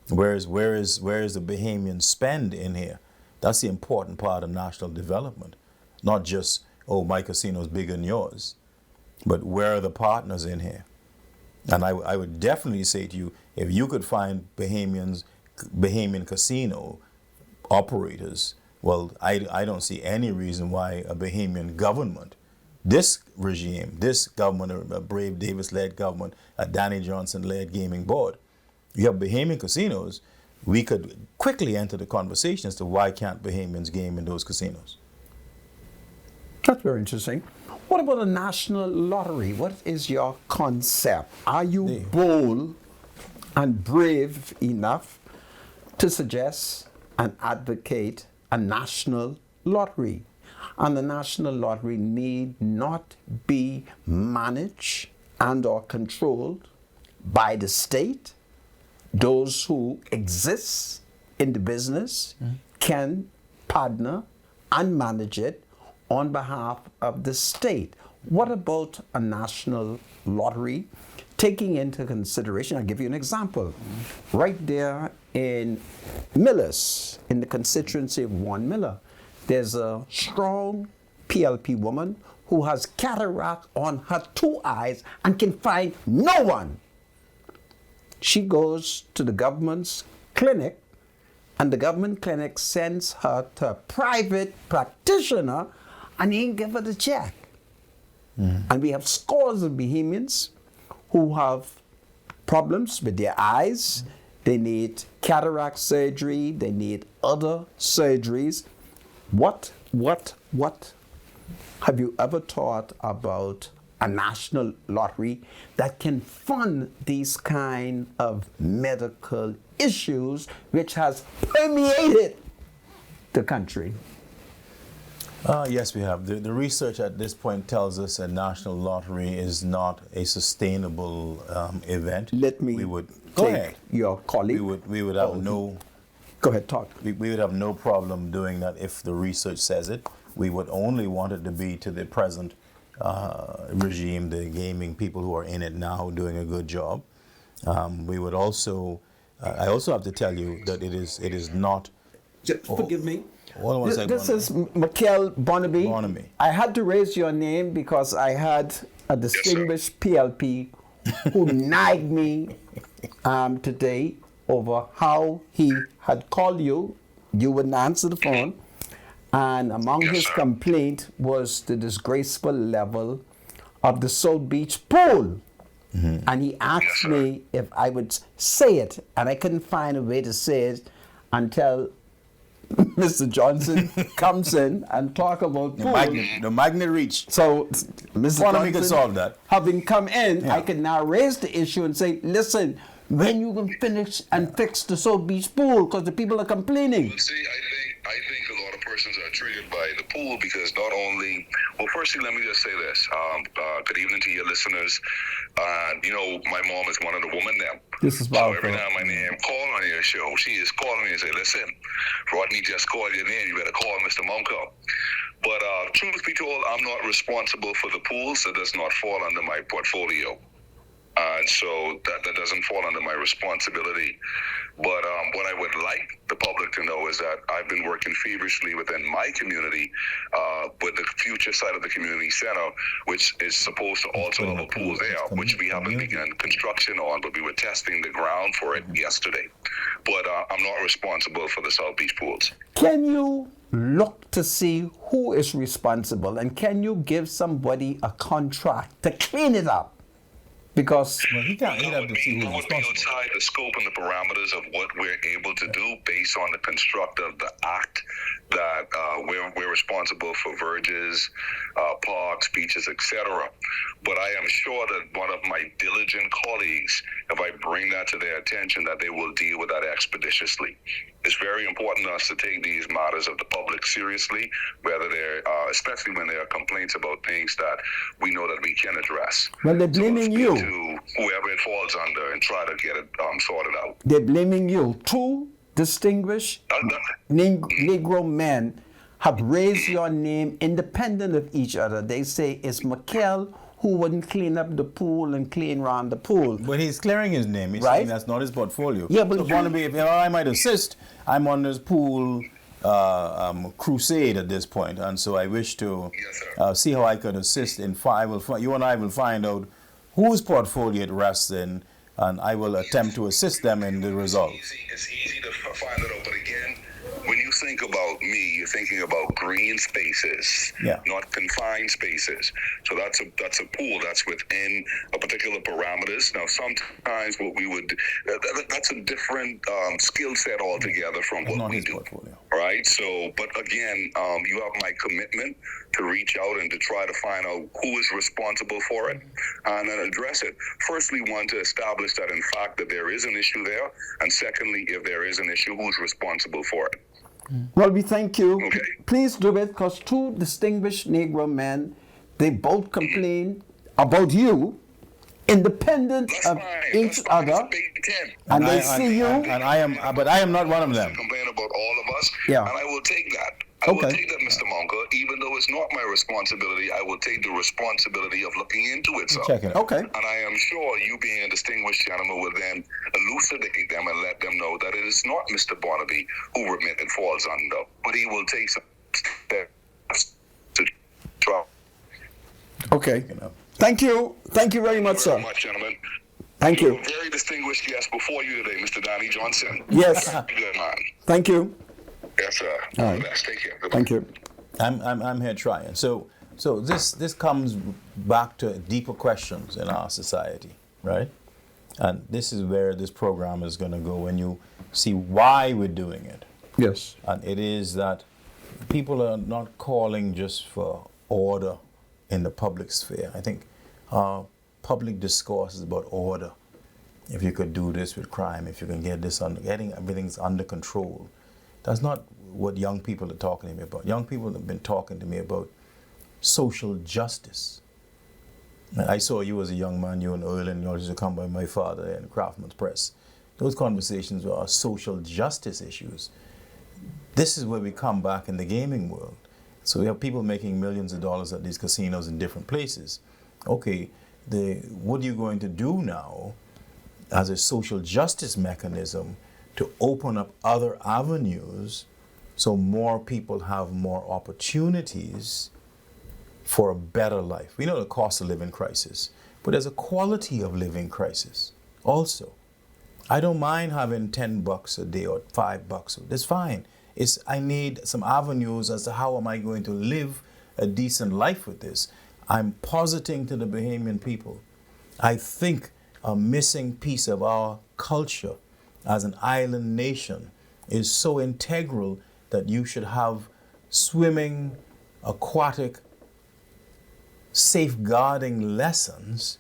Where is the Bahamian spend in here? That's the important part of national development. Not just, oh, my casino's bigger than yours, but where are the partners in here? And I would definitely say to you, if you could find Bahamian casino operators, well, I don't see any reason why a Bahamian government, this regime, this government, a Brave Davis-led government, a Danny Johnson-led gaming board, you have Bahamian casinos, we could quickly enter the conversation as to why can't Bahamians game in those casinos. That's very interesting. What about a national lottery? What is your concept? Are you bold and brave enough to suggest and advocate a national lottery? And the national lottery need not be managed and or controlled by the state. Those who exist in the business can partner and manage it on behalf of the state. What about a national lottery? Taking into consideration, I'll give you an example. Right there in Millis, in the constituency of Warren Miller, there's a strong PLP woman who has cataract on her 2 eyes and can find no one. She goes to the government's clinic, and the government clinic sends her to a private practitioner, and he ain't give her the check. And we have scores of Bahamians who have problems with their eyes. They need cataract surgery. They need other surgeries. What have you ever thought about a national lottery that can fund these kind of medical issues which has permeated the country? Yes, we have. The research at this point tells us a national lottery is not a sustainable event. Let me take your colleague. We would have no. Go ahead, talk. We would have no problem doing that if the research says it. We would only want it to be to the present regime, the gaming people who are in it now doing a good job. We would also, I also have to tell you that it is not. Forgive me. Hold on one second. This is Michael Barnaby. Barnaby. I had to raise your name because I had a distinguished PLP who nagged me today over how he had called you. You wouldn't answer the phone. And among his complaint was the disgraceful level of the South Beach pool. And he asked me if I would say it, and I couldn't find a way to say it until Mr. Johnson comes in and talk about pool. The magnet reach. So, Mr. Barnaby Johnson, could solve that. having come in, I can now raise the issue and say, listen, when you can finish and fix the South Beach pool, because the people are complaining. Well, see, I think a lot of persons are triggered by the pool because not only, well, firstly, let me just say this. Good evening to your listeners. You know, my mom is one of the women there. This is So powerful. every time my name call on your show, she is calling me and say, listen, Rodney just called your name. You better call Mr. Munko. But truth be told, I'm not responsible for the pools. It does not fall under my portfolio. And so that doesn't fall under my responsibility. But what I would like the public to know is that I've been working feverishly within my community with the future site of the community center, which is supposed to also have a pool there, which we haven't begun construction on, but we were testing the ground for it yesterday. But I'm not responsible for the South Beach pools. Can you look to see who is responsible, and can you give somebody a contract to clean it up? Because Well, he'd have to see who's That would be responsible. outside the scope and the parameters of what we're able to do based on the construct of the act that we're responsible for verges, parks, beaches, etc. But I am sure that one of my diligent colleagues, if I bring that to their attention, that they will deal with that expeditiously. It's very important to us to take these matters of the public seriously, whether they're, especially when there are complaints about things that we know that we can address. well, they're So blaming speak you. to whoever it falls under and try to get it sorted out. They're blaming you. Two distinguished Negro men have raised your name independent of each other. They say it's Mikel who wouldn't clean up the pool and clean around the pool. But he's clearing his name. He's Right. saying that's not his portfolio. Yeah, but so you- Barnaby, if I might assist, I'm on this pool crusade at this point, and so I wish to Yes, sir. see how I could assist. You and I will find out whose portfolio it rests in, and I will attempt to assist them in the results. It's easy to find it out, but again, when you think about me, you're thinking about green spaces, Yeah. not confined spaces. So that's a pool that's within a particular parameters. Now, sometimes what we would that's a different skill set altogether from It's what not we his do. portfolio. Right. So, but again, you have my commitment to reach out and to try to find out who is responsible for it and then address it. Firstly, one, to establish that in fact that there is an issue there, and secondly, if there is an issue, who's responsible for it. Well, we thank you. Okay. Please do it, because two distinguished Negro men, they both complain about you, independent That's of fine. each That's fine. other, It's a big tent. and they I- see you. and I am, but I am not one of them. Complain about all of us, Yeah. and I will take that. I will Okay. take that, Mr. Monka. Even though it's not my responsibility, I will take the responsibility of looking into it. So. Check it out. Okay. And I am sure you, being a distinguished gentleman, will then elucidate them and let them know that it is not Mr. Barnaby who it falls under, but he will take some steps to try. Okay. You know. Thank you. Thank you very much, Very sir. much, gentlemen. Thank You you. have a very distinguished guest before you today, Mr. Donnie Johnson. Yes. Good man. Thank you. Yes, sir. All All right. the best. Take care. Goodbye. Thank you. I'm here trying. So this comes back to deeper questions in our society, right? And this is where this program is going to go when you see why we're doing it. Yes. And it is that people are not calling just for order in the public sphere. I think public discourse is about order. If you could do this with crime, if you can get this under, getting everything's under control. That's not what young people are talking to me about. Young people have been talking to me about social justice. And I saw you as a young man, you and Erlen, you used to come by my father in Craftsman's Press. Those conversations were social justice issues. This is where we come back in the gaming world. So we have people making millions of dollars at these casinos in different places. Okay, what are you going to do now as a social justice mechanism to open up other avenues so more people have more opportunities for a better life. We know the cost of living crisis, but there's a quality of living crisis also. I don't mind having $10 a day or $5. That's fine. I need some avenues as to how am I going to live a decent life with this. I'm positing to the Bahamian people, I think a missing piece of our culture as an island nation is so integral that you should have swimming, aquatic, safeguarding lessons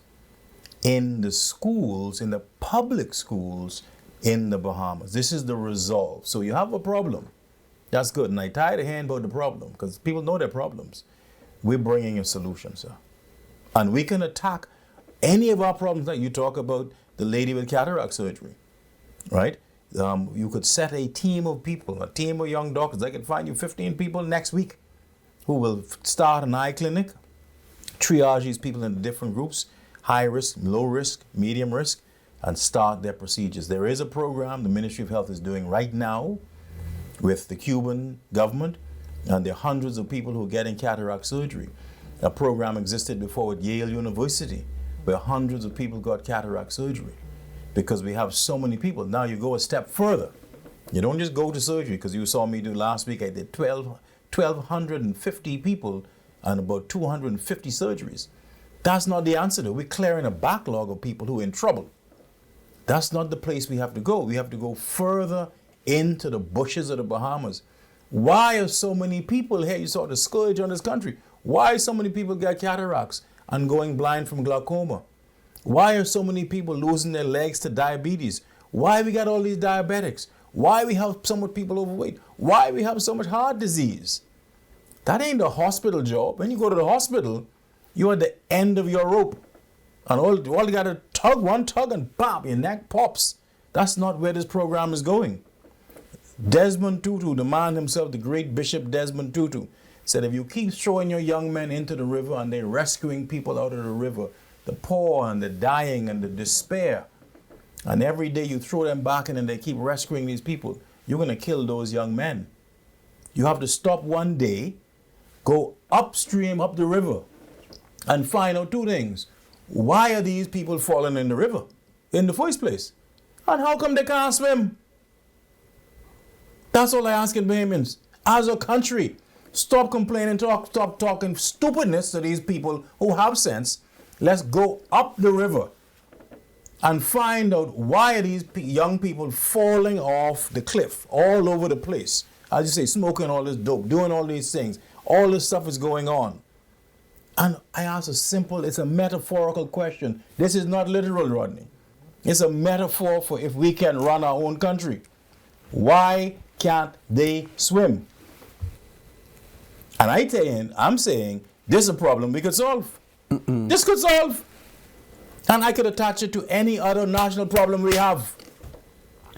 in the schools, in the public schools in the Bahamas. This is the resolve. So you have a problem. That's good. And I tie the hand about the problem because people know their problems. We're bringing a solution, sir. And we can attack any of our problems that you talk about, the lady with cataract surgery, right? You could set a team of people, a team of young doctors. I can find you 15 people next week who will start an eye clinic, triage these people into different groups, high risk, low risk, medium risk, and start their procedures. There is a program the Ministry of Health is doing right now with the Cuban government, and there are hundreds of people who are getting cataract surgery. A program existed before at Yale University where hundreds of people got cataract surgery because we have so many people. Now you go a step further. You don't just go to surgery, because you saw me do last week. I did 1,250 people and about 250 surgeries. That's not the answer though. We're clearing a backlog of people who are in trouble. That's not the place we have to go. We have to go further into the bushes of the Bahamas. Why are so many people here? You saw the scourge on this country. Why so many people get cataracts and going blind from glaucoma? Why are so many people losing their legs to diabetes? Why we got all these diabetics? Why we have so much people overweight? Why we have so much heart disease? That ain't a hospital job. When you go to the hospital, you're at the end of your rope. And all you got to tug, one tug, and bam, your neck pops. That's not where this program is going. Desmond Tutu, the man himself, the great Bishop Desmond Tutu, said if you keep throwing your young men into the river and they're rescuing people out of the river, the poor and the dying and the despair, and every day you throw them back in and they keep rescuing these people, you're going to kill those young men. You have to stop one day, go upstream, up the river, and find out two things. Why are these people falling in the river in the first place? And how come they can't swim? That's all I ask in Bahamians. As a country, stop complaining, stop talking stupidness to these people who have sense. Let's go up the river and find out why are these young people falling off the cliff all over the place. As you say, smoking all this dope, doing all these things. All this stuff is going on. And I ask it's a metaphorical question. This is not literal, Rodney. It's a metaphor for if we can run our own country. Why can't they swim? And I'm saying this is a problem we could solve. This could solve. And I could attach it to any other national problem we have.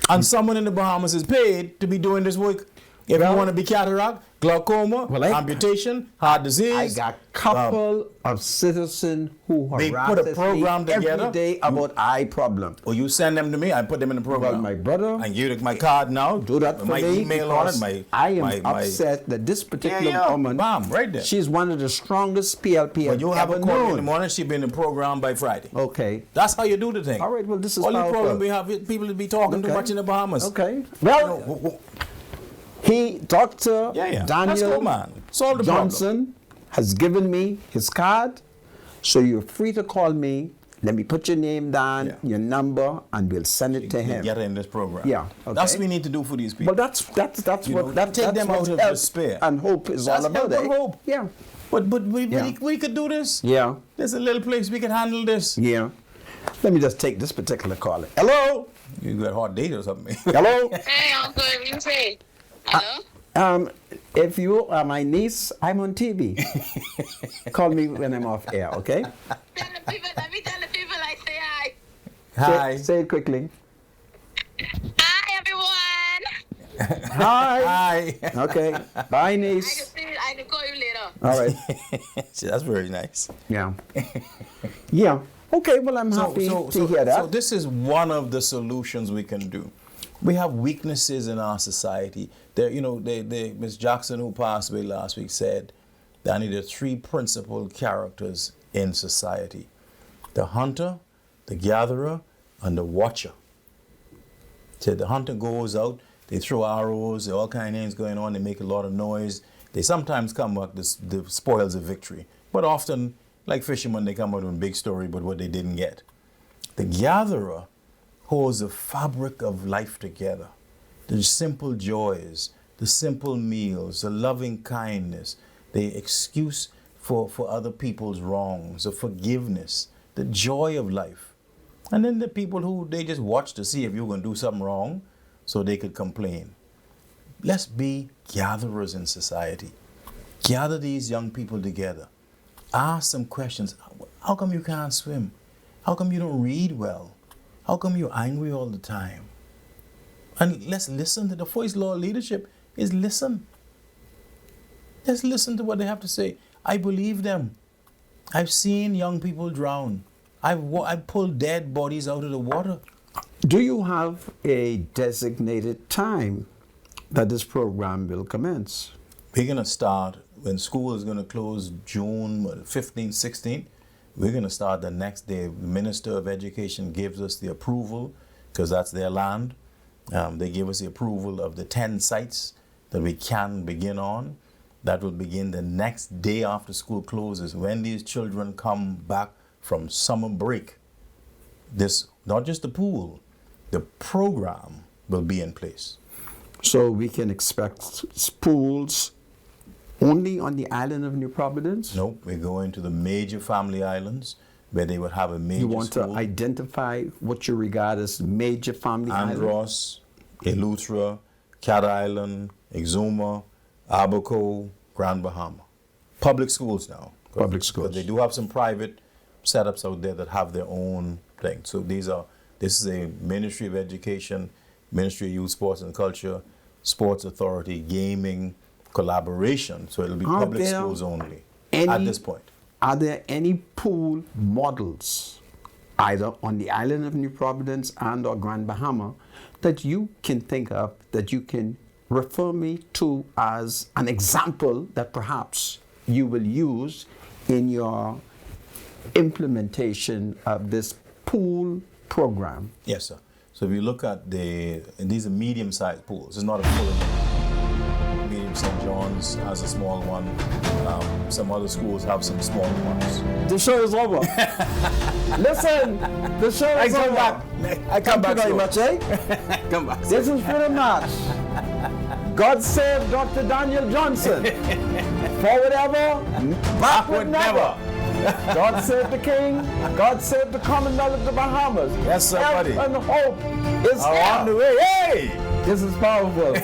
And someone in the Bahamas is paid to be doing this work. If you want to be cataract, glaucoma, amputation, heart disease. I got a couple of citizens who put a program together every day about eye problem. Or you send them to me, I put them in the program. Well, my brother, and give you my card now. Do that for my me. Email on it. I am upset that this particular woman, right there. She's one of the strongest PLP I've ever known. Call me in the morning. She'll be in the program by Friday. Okay. That's how you do the thing. All right. Well, this is all the problem we have. People to be talking too much in the Bahamas. Okay. Well. Dr. Daniel Johnson has given me his card, so you're free to call me. Let me put your name down, your number, and we'll send it to him. Get in this program. Yeah, okay. That's what we need to do for these people. Well, that's what take them out of despair and hope is all about. Hope. Yeah. But we could do this. Yeah. There's a little place we can handle this. Yeah. Let me just take this particular call. Hello. You got a hot date or something? Hello. Hey, Uncle, what you say? Hello? If you are my niece, I'm on TV. Call me when I'm off air, okay? Let me tell the people I say hi. Hi. Say it quickly. Hi, everyone. Hi. Hi. Okay. Bye, niece. I can call you later. All right. See, that's very nice. Yeah. Yeah. Okay, well, I'm happy to hear that. So this is one of the solutions we can do. We have weaknesses in our society. There, Ms. Jackson, who passed away last week, said that I needed 3 principal characters in society: the hunter, the gatherer, and the watcher. Said the hunter goes out, they throw arrows, there are all kind of things going on, they make a lot of noise. They sometimes come back the spoils of victory. But often, like fishermen, they come out with a big story about what they didn't get. The gatherer holds the fabric of life together. The simple joys, the simple meals, the loving kindness, the excuse for other people's wrongs, the forgiveness, the joy of life. And then the people who they just watch to see if you're going to do something wrong so they could complain. Let's be gatherers in society. Gather these young people together. Ask some questions. How come you can't swim? How come you don't read well? How come you're angry all the time? And let's listen to the first law of leadership is listen. Let's listen to what they have to say. I believe them. I've seen young people drown. I've pulled dead bodies out of the water. Do you have a designated time that this program will commence? We're going to start when school is going to close June 15th, 16th. We're going to start the next day. The Minister of Education gives us the approval because that's their land. They give us the approval of the 10 sites that we can begin on. That will begin the next day after school closes. When these children come back from summer break, this, not just the pool, the program will be in place. So we can expect pools only on the island of New Providence? Nope, we're going to the major family islands where they would have a major You want school. to identify what you regard as major family islands? Andros, Eleuthera, Cat Island, Exuma, Abaco, Grand Bahama. Public schools now. Public schools. But they do have some private setups out there that have their own thing. So this is a Ministry of Education, Ministry of Youth, Sports and Culture, Sports Authority, Gaming, collaboration. So it'll be public schools only at this point. Are there any pool models, either on the island of New Providence and or Grand Bahama, that you can think of, that you can refer me to as an example that perhaps you will use in your implementation of this pool program? Yes, sir. So if you look at these are medium-sized pools. It's not a full medium. St. John's has a small one. Some other schools have some small ones. The show is over. Listen, the show is over. I come back. Thank you very much, eh? Come back. This is Freedom March. God save Dr. Daniel Johnson. Forward ever, backward never. God save the King. God save the Commonwealth of the Bahamas. Yes, sir, buddy. And hope is on the way. Hey! This is powerful.